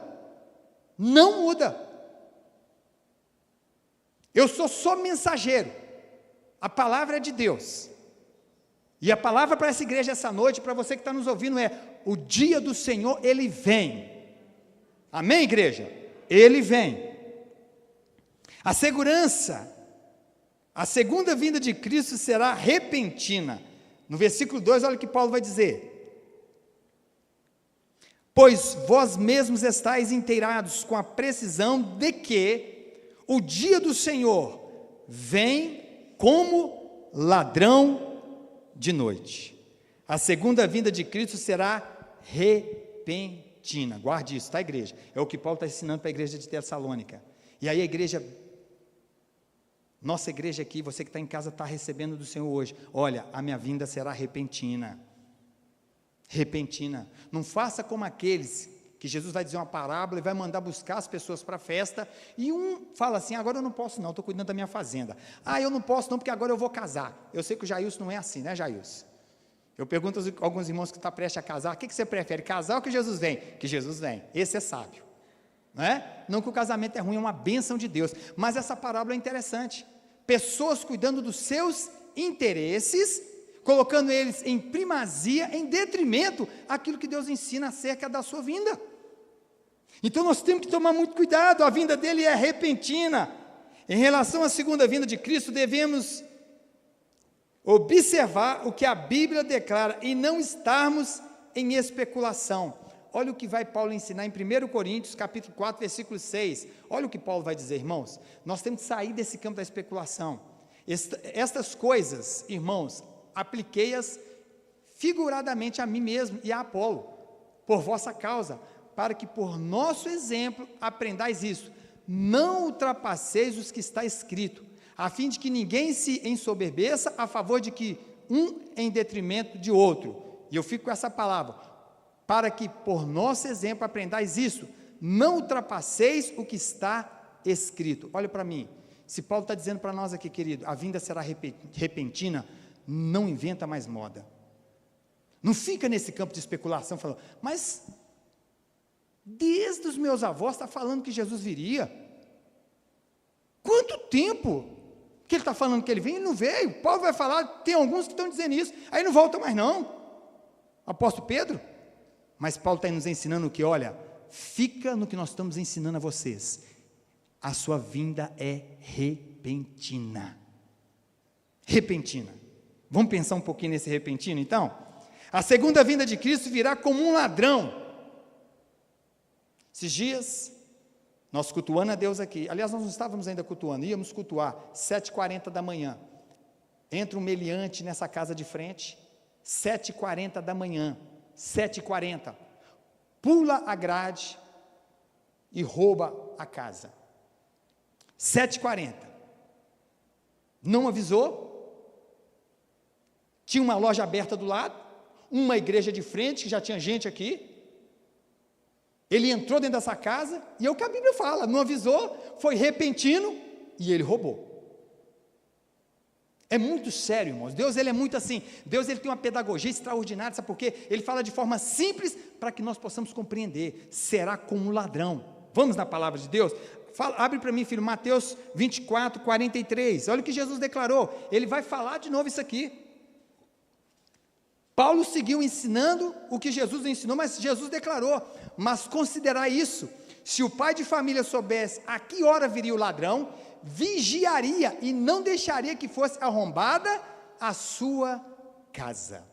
não muda. Eu sou só mensageiro, a palavra é de Deus, e a palavra para essa igreja essa noite, para você que está nos ouvindo, é: o dia do Senhor, Ele vem, amém, igreja? Ele vem. A segurança, a segunda vinda de Cristo será repentina. No versículo 2, olha o que Paulo vai dizer: pois vós mesmos estáis inteirados com a precisão de que o dia do Senhor vem como ladrão de noite. A segunda vinda de Cristo será repentina. Guarde isso, tá, igreja? É o que Paulo está ensinando para a igreja de Tessalônica. E aí a igreja Nossa igreja aqui, você que está em casa, está recebendo do Senhor hoje. Olha, a minha vinda será repentina. Repentina. Não faça como aqueles que Jesus vai dizer uma parábola e vai mandar buscar as pessoas para a festa, e um fala assim, agora eu não posso não, estou cuidando da minha fazenda. Eu não posso não, porque agora eu vou casar. Eu sei que o Jailson não é assim, né, Jailson? Eu pergunto a alguns irmãos que estão prestes a casar, o que você prefere, casar ou que Jesus vem? Que Jesus vem, esse é sábio. Não é? Não que o casamento é ruim, é uma bênção de Deus, mas essa parábola é interessante. Pessoas cuidando dos seus interesses, colocando eles em primazia, em detrimento àquilo que Deus ensina acerca da sua vinda. Então nós temos que tomar muito cuidado, a vinda dele é repentina. Em relação à segunda vinda de Cristo, devemos observar o que a Bíblia declara e não estarmos em especulação. Olha o que vai Paulo ensinar em 1 Coríntios, capítulo 4, versículo 6. Olha o que Paulo vai dizer, irmãos. Nós temos que sair desse campo da especulação. Estas coisas, irmãos, apliquei-as figuradamente a mim mesmo e a Apolo, por vossa causa, para que por nosso exemplo aprendais isso. Não ultrapasseis os que está escrito, a fim de que ninguém se ensoberbeça a favor de que um em detrimento de outro. E eu fico com essa palavra, para que por nosso exemplo aprendais isso, não ultrapasseis o que está escrito. Olha para mim, se Paulo está dizendo para nós aqui, querido, a vinda será repentina, não inventa mais moda, não fica nesse campo de especulação, falando, mas desde os meus avós está falando que Jesus viria, quanto tempo que ele está falando que ele vem? Ele não veio. Paulo vai falar, tem alguns que estão dizendo isso, aí não volta mais não, apóstolo Pedro. Mas Paulo está nos ensinando o que? Olha, fica no que nós estamos ensinando a vocês, a sua vinda é repentina, repentina. Vamos pensar um pouquinho nesse repentino então? A segunda vinda de Cristo virá como um ladrão. Esses dias, nós cultuando a Deus aqui, aliás nós não estávamos ainda cultuando, íamos cultuar, 7h40 da manhã, entra um meliante nessa casa de frente, 7h40 da manhã, 7h40, pula a grade e rouba a casa, 7h40, não avisou, tinha uma loja aberta do lado, uma igreja de frente, que já tinha gente aqui, ele entrou dentro dessa casa, e é o que a Bíblia fala, não avisou, foi repentino, e ele roubou. É muito sério, irmãos. Deus ele é muito assim. Deus ele tem uma pedagogia extraordinária, sabe por quê? Ele fala de forma simples para que nós possamos compreender. Será como um ladrão. Vamos na palavra de Deus? Abre para mim, filho, Mateus 24, 43. Olha o que Jesus declarou. Ele vai falar de novo isso aqui. Paulo seguiu ensinando o que Jesus ensinou, mas Jesus declarou. Mas considerai isso: se o pai de família soubesse a que hora viria o ladrão, vigiaria e não deixaria que fosse arrombada a sua casa.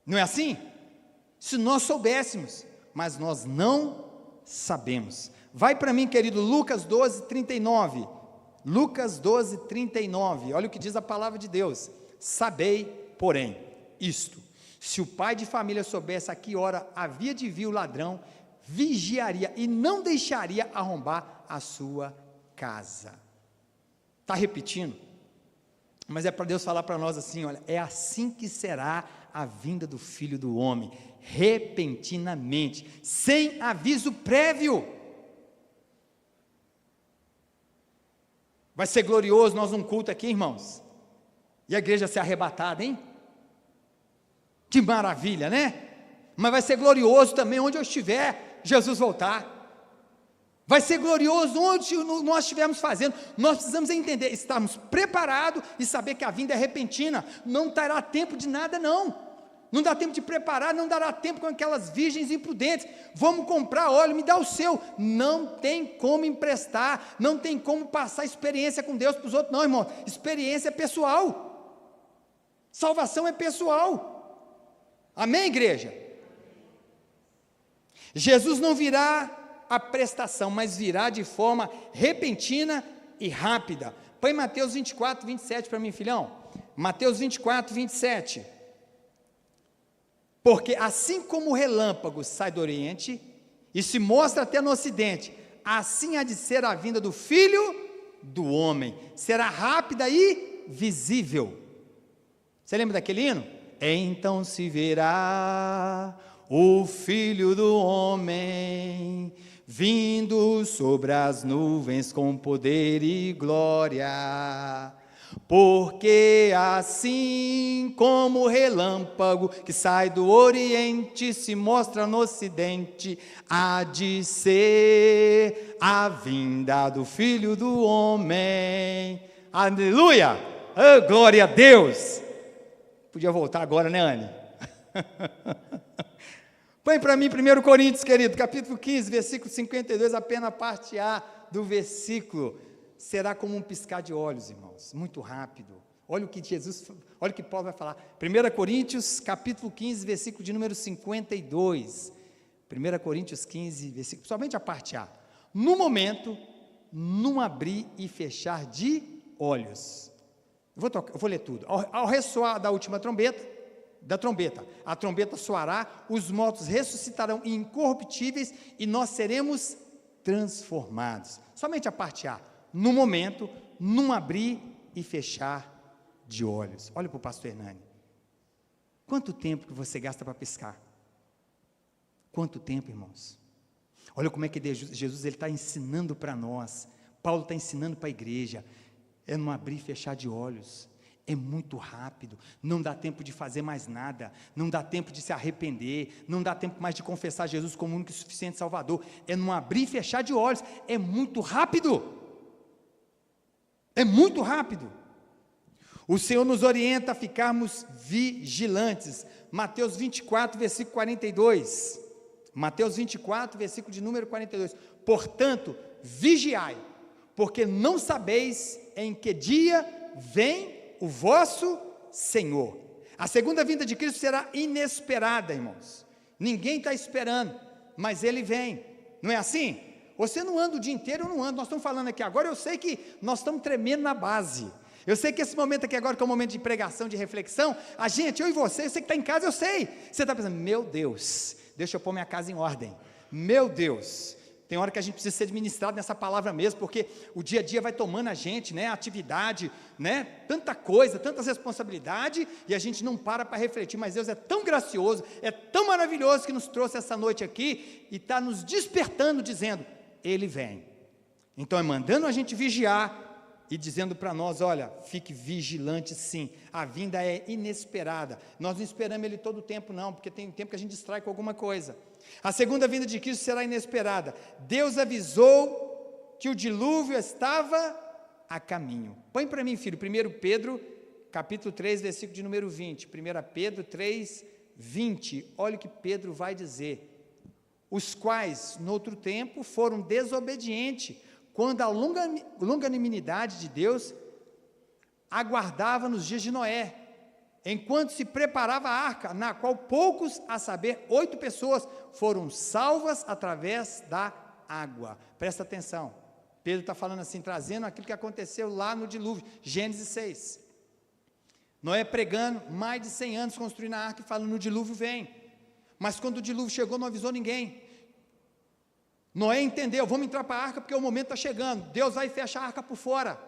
Não é assim? Se nós soubéssemos, mas nós não sabemos. Vai para mim, querido, Lucas 12, 39. Lucas 12, 39. Olha o que diz a palavra de Deus. Sabei, porém, isto: se o pai de família soubesse a que hora havia de vir o ladrão, vigiaria e não deixaria arrombar a sua casa. Está repetindo? Mas é para Deus falar para nós assim, olha, é assim que será a vinda do Filho do Homem, repentinamente, sem aviso prévio. Vai ser glorioso nós num culto aqui, irmãos, e a igreja ser arrebatada, hein? Que maravilha, né? Mas vai ser glorioso também onde eu estiver, Jesus voltar. Vai ser glorioso onde nós estivermos fazendo. Nós precisamos entender, estarmos preparados e saber que a vinda é repentina. Não dará tempo de nada não. Não dá tempo de preparar, não dará tempo com aquelas virgens imprudentes. Vamos comprar óleo, me dá o seu. Não tem como emprestar, não tem como passar experiência com Deus para os outros, não, irmão. Experiência é pessoal. Salvação é pessoal. Amém, igreja? Jesus não virá a prestação, mas virá de forma repentina e rápida. Põe Mateus 24, 27 para mim, filhão. Mateus 24, 27. Porque assim como o relâmpago sai do oriente e se mostra até no ocidente, assim há de ser a vinda do Filho do homem, será rápida e visível. Você lembra daquele hino? Então se verá o Filho do Homem, vindo sobre as nuvens com poder e glória. Porque assim como o relâmpago que sai do oriente se mostra no ocidente, há de ser a vinda do Filho do Homem. Aleluia! Oh, glória a Deus! Podia voltar agora, né, Anne? Põe para mim 1 Coríntios, querido, capítulo 15, versículo 52, apenas a parte A do versículo. Será como um piscar de olhos, irmãos, muito rápido. Olha o que Paulo vai falar. 1 Coríntios, capítulo 15, versículo de número 52. 1 Coríntios 15, versículo, somente a parte A. No momento, num abrir e fechar de olhos. Eu vou ler tudo. Ao ressoar da última trombeta, a trombeta soará, os mortos ressuscitarão incorruptíveis e nós seremos transformados. Somente a parte A. No momento, num abrir e fechar de olhos. Olha para o pastor Hernani. Quanto tempo que você gasta para pescar? Quanto tempo, irmãos? Olha como é que Jesus está ensinando para nós. Paulo está ensinando para a igreja. É num abrir e fechar de olhos. É muito rápido, não dá tempo de fazer mais nada, não dá tempo de se arrepender, não dá tempo mais de confessar Jesus como único e suficiente Salvador. É num abrir e fechar de olhos. É muito rápido. É muito rápido. O Senhor nos orienta a ficarmos vigilantes. Mateus 24, versículo 42. Mateus 24, versículo de número 42. Portanto, vigiai, porque não sabeis em que dia vem o vosso Senhor. A segunda vinda de Cristo será inesperada, irmãos. Ninguém está esperando, mas Ele vem. Não é assim? Você não anda o dia inteiro, eu não ando. Nós estamos falando aqui agora, eu sei que nós estamos tremendo na base. Eu sei que esse momento aqui agora, que é um momento de pregação, de reflexão, a gente, eu e você que está em casa, eu sei. Você está pensando, meu Deus, deixa eu pôr minha casa em ordem. Meu Deus, tem hora que a gente precisa ser administrado nessa palavra mesmo, porque o dia a dia vai tomando a gente, né, a atividade, né, tanta coisa, tantas responsabilidades, e a gente não para refletir, mas Deus é tão gracioso, é tão maravilhoso que nos trouxe essa noite aqui, e está nos despertando, dizendo, Ele vem. Então é mandando a gente vigiar, e dizendo para nós, olha, fique vigilante sim, a vinda é inesperada, nós não esperamos Ele todo o tempo não, porque tem tempo que a gente distrai com alguma coisa. A segunda vinda de Cristo será inesperada. Deus avisou que o dilúvio estava a caminho. Põe para mim, filho, 1 Pedro, capítulo 3, versículo de número 20, 1 Pedro 3, 20, olha o que Pedro vai dizer, os quais, no outro tempo, foram desobedientes, quando a longanimidade de Deus aguardava nos dias de Noé, enquanto se preparava a arca, na qual poucos, a saber, 8 pessoas, foram salvas através da água. Presta atenção, Pedro está falando assim, trazendo aquilo que aconteceu lá no dilúvio, Gênesis 6, Noé pregando, mais de 100 anos construindo a arca, e falando, no dilúvio vem, mas quando o dilúvio chegou, não avisou ninguém. Noé entendeu, vamos entrar para a arca, porque o momento está chegando, Deus vai fechar a arca por fora,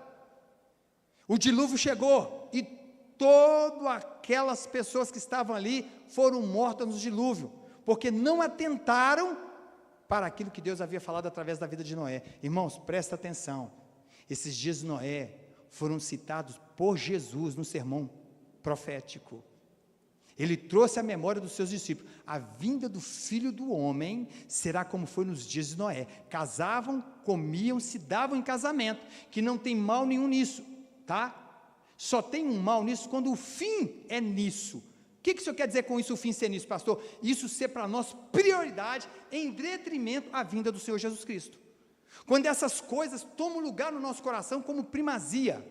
o dilúvio chegou, e todas aquelas pessoas que estavam ali, foram mortas no dilúvio, porque não atentaram para aquilo que Deus havia falado através da vida de Noé. Irmãos, presta atenção, esses dias de Noé, foram citados por Jesus, no sermão profético, ele trouxe à memória dos seus discípulos, a vinda do Filho do Homem, será como foi nos dias de Noé, casavam, comiam, se davam em casamento, que não tem mal nenhum nisso, tá? Só tem um mal nisso, quando o fim é nisso. O que o senhor quer dizer com isso, o fim ser nisso, pastor? Isso ser para nós prioridade, em detrimento à vinda do Senhor Jesus Cristo, quando essas coisas tomam lugar no nosso coração, como primazia,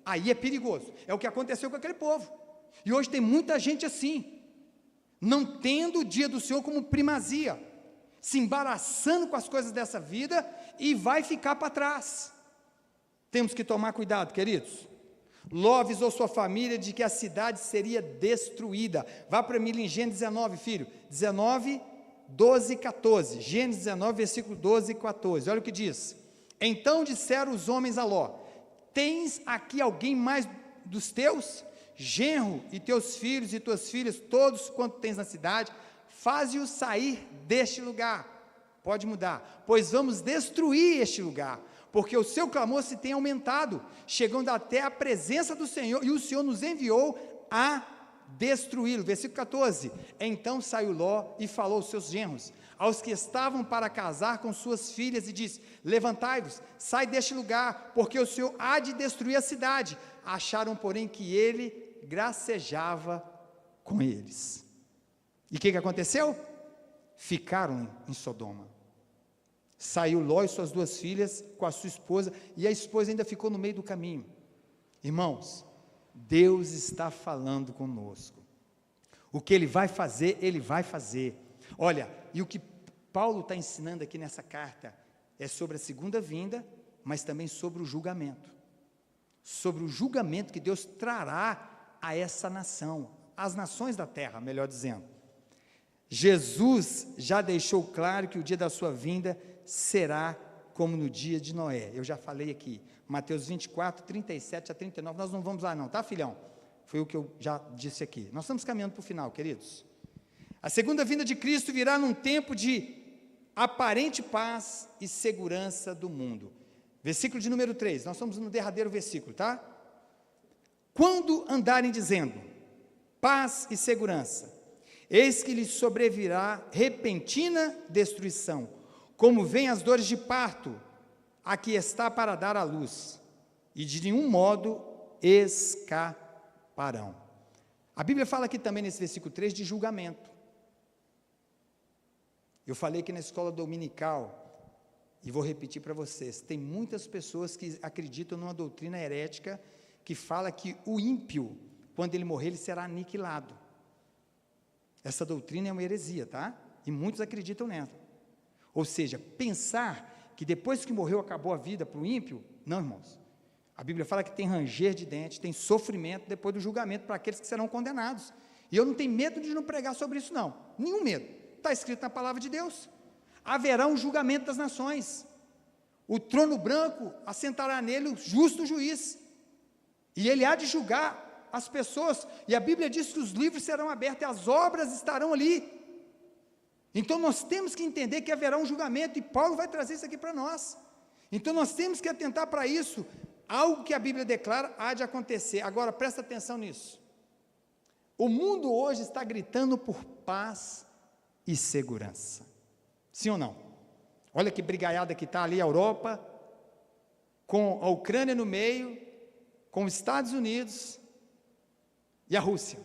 aí é perigoso, é o que aconteceu com aquele povo, e hoje tem muita gente assim, não tendo o dia do Senhor como primazia, se embaraçando com as coisas dessa vida, e vai ficar para trás. Temos que tomar cuidado, queridos. Ló avisou sua família de que a cidade seria destruída. Vá para mim em Gênesis 19, filho, 19, 12 e 14, Gênesis 19, versículo 12 e 14, olha o que diz, então disseram os homens a Ló, tens aqui alguém mais dos teus? Genro, e teus filhos e tuas filhas, todos quanto tens na cidade, faze-os sair deste lugar. Pode mudar, pois vamos destruir este lugar, porque o seu clamor se tem aumentado, chegando até a presença do Senhor, e o Senhor nos enviou a destruí-lo. Versículo 14, então saiu Ló e falou aos seus genros, aos que estavam para casar com suas filhas, e disse: levantai-vos, sai deste lugar, porque o Senhor há de destruir a cidade. Acharam, porém, que ele gracejava com eles. E o que aconteceu? Ficaram em Sodoma. Saiu Ló e suas 2 filhas com a sua esposa, e a esposa ainda ficou no meio do caminho. Irmãos, Deus está falando conosco. O que Ele vai fazer, Ele vai fazer. Olha, e o que Paulo está ensinando aqui nessa carta é sobre a segunda vinda, mas também sobre o julgamento. Sobre o julgamento que Deus trará a essa nação, às nações da terra, melhor dizendo. Jesus já deixou claro que o dia da sua vinda será como no dia de Noé. Eu já falei aqui, Mateus 24, 37 a 39, nós não vamos lá não, tá, filhão? Foi o que eu já disse aqui. Nós estamos caminhando para o final, queridos. A segunda vinda de Cristo virá num tempo de aparente paz e segurança do mundo. Versículo de número 3, nós estamos no derradeiro versículo, tá? Quando andarem dizendo paz e segurança, eis que lhes sobrevirá repentina destruição, como vêm as dores de parto, a que está para dar à luz, e de nenhum modo escaparão. A Bíblia fala aqui também nesse versículo 3 de julgamento. Eu falei que na escola dominical, e vou repetir para vocês, tem muitas pessoas que acreditam numa doutrina herética, que fala que o ímpio, quando ele morrer, ele será aniquilado. Essa doutrina é uma heresia, tá? E muitos acreditam nela. Ou seja, pensar que depois que morreu acabou a vida para o ímpio, não, irmãos. A Bíblia fala que tem ranger de dentes, tem sofrimento depois do julgamento para aqueles que serão condenados. E eu não tenho medo de não pregar sobre isso, não. Nenhum medo. Está escrito na palavra de Deus. Haverá um julgamento das nações. O trono branco assentará nele o justo juiz. E ele há de julgar as pessoas. E a Bíblia diz que os livros serão abertos e as obras estarão ali. Então nós temos que entender que haverá um julgamento, e Paulo vai trazer isso aqui para nós. Então nós temos que atentar para isso. Algo que a Bíblia declara há de acontecer. Agora presta atenção nisso. O mundo hoje está gritando por paz e segurança. Sim ou não? Olha que brigaiada que está ali a Europa, com a Ucrânia no meio, com os Estados Unidos e a Rússia.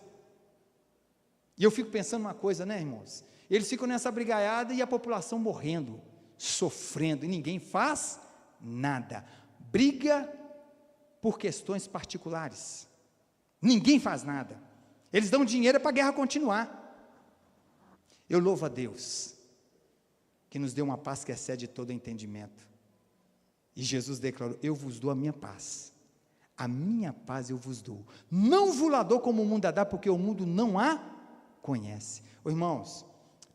E eu fico pensando uma coisa, né, irmãos? Eles ficam nessa brigaiada e a população morrendo, sofrendo, e ninguém faz nada. Briga por questões particulares. Ninguém faz nada. Eles dão dinheiro para a guerra continuar. Eu louvo a Deus, que nos deu uma paz que excede todo entendimento. E Jesus declarou: eu vos dou a minha paz. A minha paz eu vos dou. Não vos la dou como o mundo a dá, porque o mundo não a conhece. Irmãos,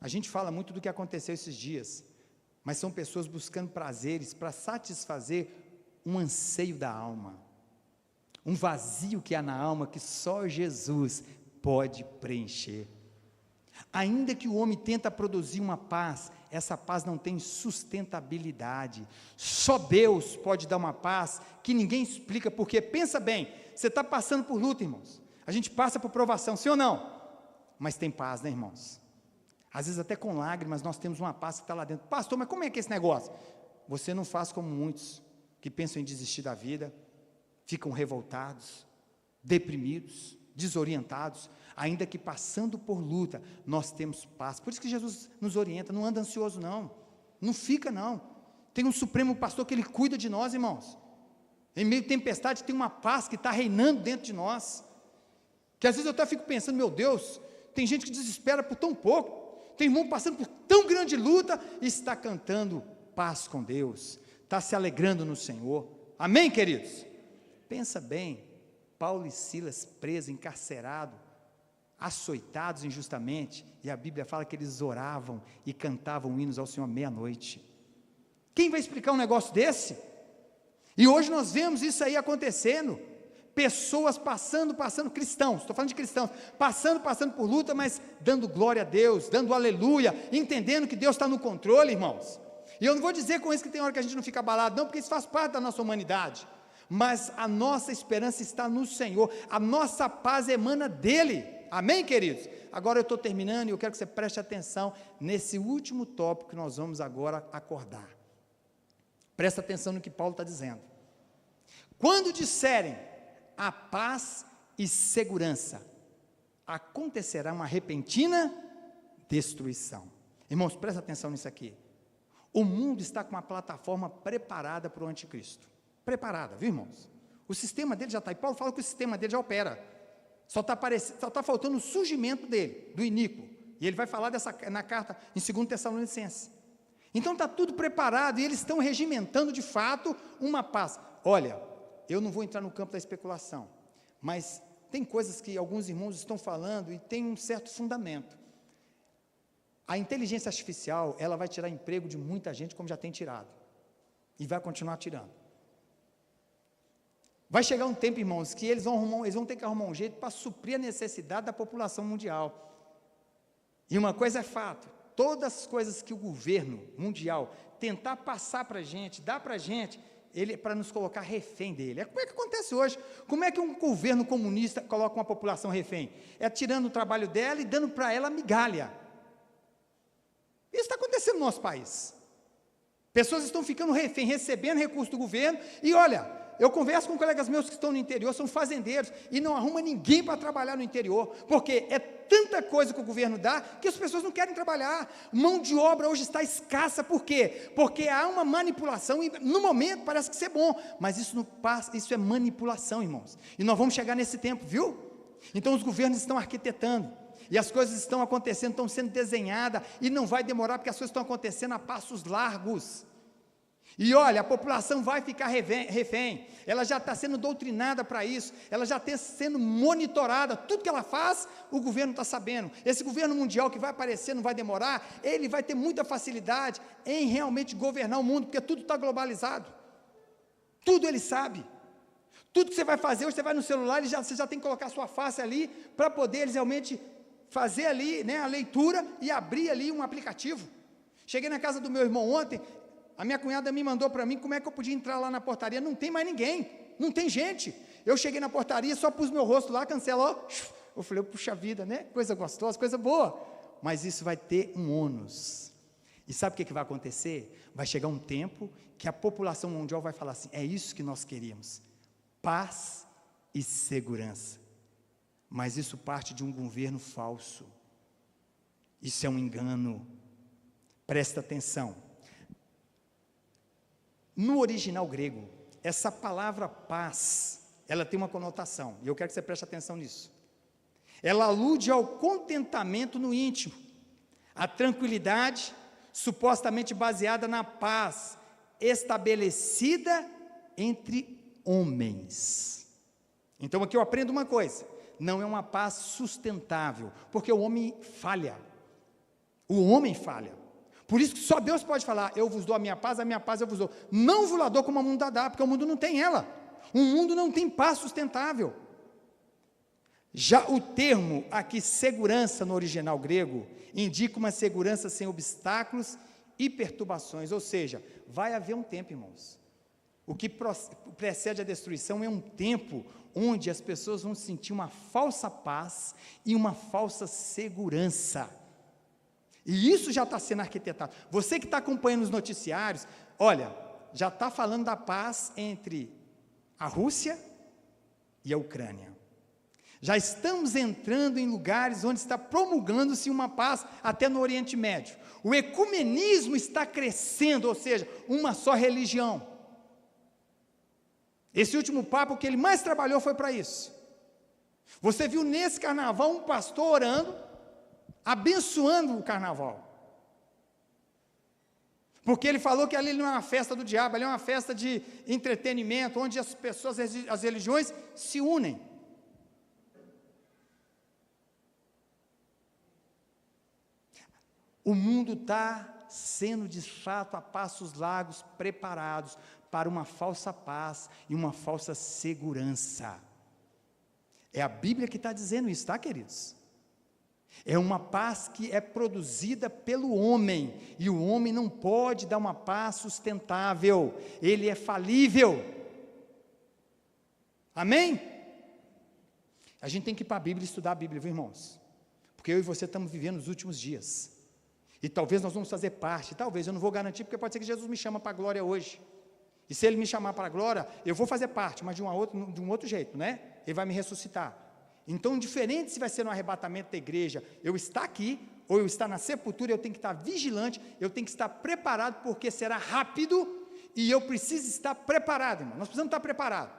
a gente fala muito do que aconteceu esses dias, mas são pessoas buscando prazeres para satisfazer um anseio da alma, um vazio que há na alma que só Jesus pode preencher. Ainda que o homem tenta produzir uma paz, essa paz não tem sustentabilidade. Só Deus pode dar uma paz que ninguém explica, porque pensa bem, você está passando por luta, irmãos. A gente passa por provação, sim ou não? Mas tem paz, né, irmãos? Às vezes até com lágrimas nós temos uma paz que está lá dentro. Pastor, mas como é que é esse negócio? Você não faz como muitos que pensam em desistir da vida, ficam revoltados, deprimidos, desorientados. Ainda que passando por luta, nós temos paz. Por isso que Jesus nos orienta: não anda ansioso não, não fica não. Tem um supremo pastor que ele cuida de nós, irmãos. Em meio à tempestade tem uma paz que está reinando dentro de nós, que às vezes eu até fico pensando: meu Deus, tem gente que desespera por tão pouco, tem irmão passando por tão grande luta, e está cantando paz com Deus, está se alegrando no Senhor. Amém, queridos? Pensa bem, Paulo e Silas presos, encarcerados, açoitados injustamente, e a Bíblia fala que eles oravam e cantavam hinos ao Senhor à meia-noite. Quem vai explicar um negócio desse? E hoje nós vemos isso aí acontecendo, pessoas passando, cristãos, estou falando de cristãos, passando por luta, mas dando glória a Deus, dando aleluia, entendendo que Deus está no controle, irmãos. E eu não vou dizer com isso que tem hora que a gente não fica abalado, não, porque isso faz parte da nossa humanidade, mas a nossa esperança está no Senhor, a nossa paz emana dEle, amém, queridos? Agora eu estou terminando e eu quero que você preste atenção nesse último tópico que nós vamos agora acordar. Presta atenção no que Paulo está dizendo. Quando disserem a paz e segurança, acontecerá uma repentina destruição. Irmãos, presta atenção nisso aqui. O mundo está com uma plataforma preparada para o anticristo. Preparada, viu, irmãos? O sistema dele já está, e Paulo fala que o sistema dele já opera. Só está faltando o surgimento dele, do iníquo. E ele vai falar na carta em 2 Tessalonicenses. Então está tudo preparado e eles estão regimentando de fato uma paz. Olha, eu não vou entrar no campo da especulação, mas tem coisas que alguns irmãos estão falando e tem um certo fundamento. A inteligência artificial, ela vai tirar emprego de muita gente, como já tem tirado, e vai continuar tirando. Vai chegar um tempo, irmãos, que eles vão ter que arrumar um jeito para suprir a necessidade da população mundial. E uma coisa é fato, todas as coisas que o governo mundial tentar passar para a gente, dar para a gente, para nos colocar refém dele. Como é que acontece hoje? Como é que um governo comunista coloca uma população refém? É tirando o trabalho dela e dando para ela migalha. Isso está acontecendo no nosso país. Pessoas estão ficando refém, recebendo recursos do governo, e olha, eu converso com colegas meus que estão no interior, são fazendeiros, e não arruma ninguém para trabalhar no interior, porque é tanta coisa que o governo dá, que as pessoas não querem trabalhar. Mão de obra hoje está escassa, por quê? Porque há uma manipulação, e no momento parece que isso é bom, mas isso não passa, isso é manipulação, irmãos, e nós vamos chegar nesse tempo, viu? Então os governos estão arquitetando, e as coisas estão acontecendo, estão sendo desenhadas, e não vai demorar, porque as coisas estão acontecendo a passos largos. E olha, a população vai ficar refém, ela já está sendo doutrinada para isso, ela já está sendo monitorada, tudo que ela faz, o governo está sabendo. Esse governo mundial que vai aparecer, não vai demorar, ele vai ter muita facilidade em realmente governar o mundo, porque tudo está globalizado, tudo ele sabe. Tudo que você vai fazer, hoje você vai no celular, você já tem que colocar a sua face ali, para poder eles realmente fazer ali, né, a leitura e abrir ali um aplicativo. Cheguei na casa do meu irmão ontem, a minha cunhada me mandou para mim como é que eu podia entrar lá na portaria. Não tem mais ninguém, não tem gente. Eu cheguei na portaria, só pus meu rosto lá, cancelou. Eu falei, puxa vida, né? Coisa gostosa, coisa boa. Mas isso vai ter um ônus. E sabe o que vai acontecer? Vai chegar um tempo que a população mundial vai falar assim, é isso que nós queríamos, paz e segurança. Mas isso parte de um governo falso. Isso é um engano. Presta atenção. No original grego, essa palavra paz, ela tem uma conotação, e eu quero que você preste atenção nisso. Ela alude ao contentamento no íntimo, a tranquilidade supostamente baseada na paz estabelecida entre homens. Então aqui eu aprendo uma coisa, não é uma paz sustentável, porque o homem falha. O homem falha. Por isso que só Deus pode falar, eu vos dou a minha paz eu vos dou. Não vos la dou como o mundo dá, porque o mundo não tem ela. O mundo não tem paz sustentável. Já o termo aqui, segurança, no original grego, indica uma segurança sem obstáculos e perturbações, ou seja, vai haver um tempo, irmãos. O que precede a destruição é um tempo onde as pessoas vão sentir uma falsa paz e uma falsa segurança. E isso já está sendo arquitetado. Você que está acompanhando os noticiários, olha, já está falando da paz entre a Rússia e a Ucrânia. Já estamos entrando em lugares onde está promulgando-se uma paz até no Oriente Médio. O ecumenismo está crescendo, ou seja, uma só religião. Esse último Papa, o que ele mais trabalhou foi para isso. Você viu nesse carnaval um pastor orando, abençoando o carnaval, porque ele falou que ali não é uma festa do diabo, ali é uma festa de entretenimento, onde as pessoas, as religiões se unem. O mundo está sendo de fato a passos largos preparados para uma falsa paz e uma falsa segurança. É a Bíblia que está dizendo isso, tá, queridos? É uma paz que é produzida pelo homem, e o homem não pode dar uma paz sustentável, ele é falível. Amém? A gente tem que ir para a Bíblia e estudar a Bíblia, viu, irmãos? Porque eu e você estamos vivendo os últimos dias, e talvez nós vamos fazer parte, talvez, eu não vou garantir, porque pode ser que Jesus me chama para a glória hoje, e se Ele me chamar para a glória, eu vou fazer parte, mas de um outro jeito, né? Ele vai me ressuscitar. Então, diferente se vai ser no arrebatamento da igreja, eu estar aqui, ou eu estar na sepultura, eu tenho que estar vigilante, eu tenho que estar preparado, porque será rápido, e eu preciso estar preparado, irmão. Nós precisamos estar preparados.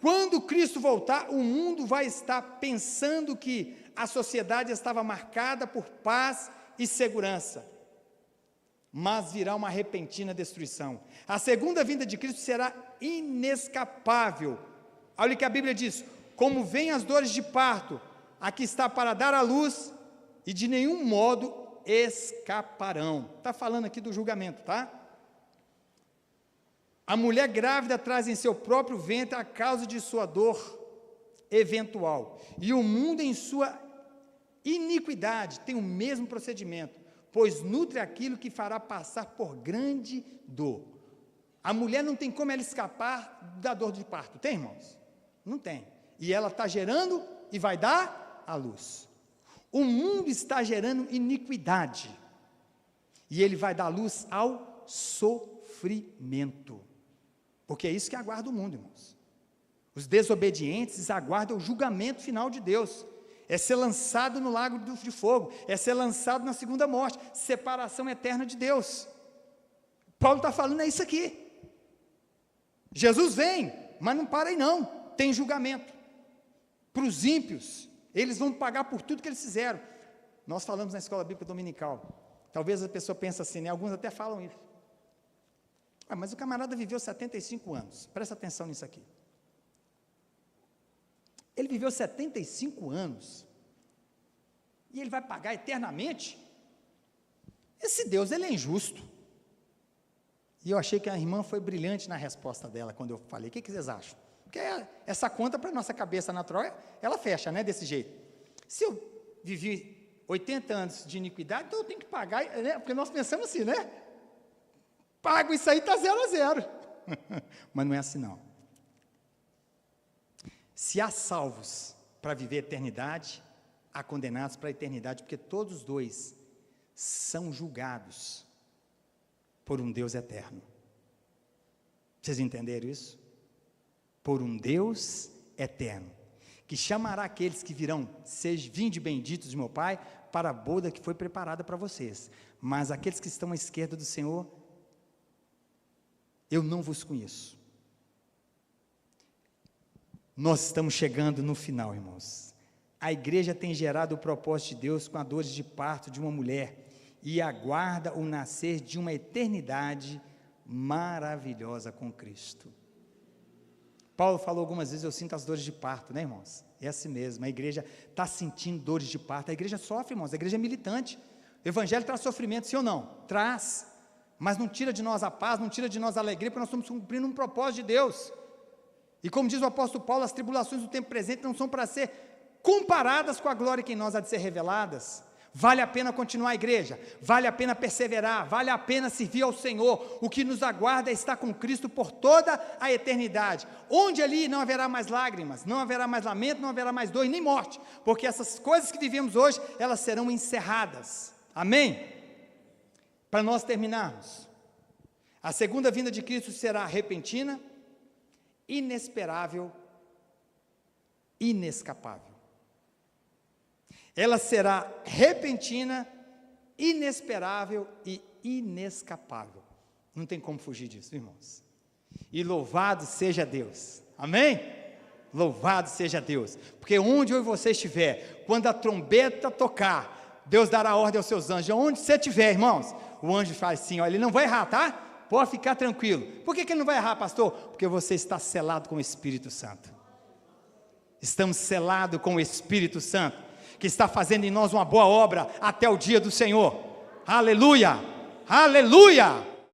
Quando Cristo voltar, o mundo vai estar pensando que a sociedade estava marcada por paz e segurança, mas virá uma repentina destruição. A segunda vinda de Cristo será inescapável. Olha o que a Bíblia diz: como vêm as dores de parto, aqui está para dar à luz, e de nenhum modo escaparão. Está falando aqui do julgamento, tá? A mulher grávida traz em seu próprio ventre a causa de sua dor eventual, e o mundo em sua iniquidade tem o mesmo procedimento, pois nutre aquilo que fará passar por grande dor. A mulher não tem como ela escapar da dor de parto, tem, irmãos? Não tem. E ela está gerando e vai dar à luz. O mundo está gerando iniquidade, e ele vai dar luz ao sofrimento, porque é isso que aguarda o mundo, irmãos. Os desobedientes aguardam o julgamento final de Deus, é ser lançado no lago de fogo, é ser lançado na segunda morte, separação eterna de Deus. Paulo está falando isso aqui. Jesus vem, mas não para aí não, tem julgamento. Para os ímpios, eles vão pagar por tudo que eles fizeram. Nós falamos na escola bíblica dominical, talvez a pessoa pense assim, né? Alguns até falam isso. Mas o camarada viveu 75 anos, presta atenção nisso aqui. Ele viveu 75 anos, e ele vai pagar eternamente? Esse Deus, ele é injusto. E eu achei que a irmã foi brilhante na resposta dela, quando eu falei, o que vocês acham? Porque essa conta, para a nossa cabeça natural, ela fecha, né, desse jeito. Se eu vivi 80 anos de iniquidade, então eu tenho que pagar, né, porque nós pensamos assim, né? Pago isso aí, está 0 a 0. Mas não é assim não. Se há salvos para viver a eternidade, há condenados para a eternidade, porque todos os dois são julgados por um Deus eterno. Vocês entenderam isso? Por um Deus eterno, que chamará aqueles que virão, vinde benditos de meu Pai, para a boda que foi preparada para vocês. Mas aqueles que estão à esquerda do Senhor, eu não vos conheço. Nós estamos chegando no final, irmãos. A igreja tem gerado o propósito de Deus com a dor de parto de uma mulher, e aguarda o nascer de uma eternidade maravilhosa com Cristo. Paulo falou algumas vezes, eu sinto as dores de parto, né, irmãos? É assim mesmo, a igreja está sentindo dores de parto, a igreja sofre, irmãos, a igreja é militante, o evangelho traz sofrimento, sim ou não? Traz, mas não tira de nós a paz, não tira de nós a alegria, porque nós estamos cumprindo um propósito de Deus, e como diz o apóstolo Paulo, as tribulações do tempo presente não são para ser comparadas com a glória que em nós há de ser reveladas. Vale a pena continuar a igreja, vale a pena perseverar, vale a pena servir ao Senhor. O que nos aguarda é estar com Cristo por toda a eternidade, onde ali não haverá mais lágrimas, não haverá mais lamento, não haverá mais dor e nem morte, porque essas coisas que vivemos hoje, elas serão encerradas. Amém? Para nós terminarmos, a segunda vinda de Cristo será repentina, inesperável, inescapável. Ela será repentina, inesperável e inescapável. Não tem como fugir disso, irmãos. E louvado seja Deus. Amém? Louvado seja Deus. Porque onde eu e você estiver, quando a trombeta tocar, Deus dará ordem aos seus anjos. Onde você estiver, irmãos, o anjo faz assim, olha, ele não vai errar, tá? Pode ficar tranquilo. Por que ele não vai errar, pastor? Porque você está selado com o Espírito Santo. Estamos selados com o Espírito Santo, que está fazendo em nós uma boa obra até o dia do Senhor. Aleluia! Aleluia!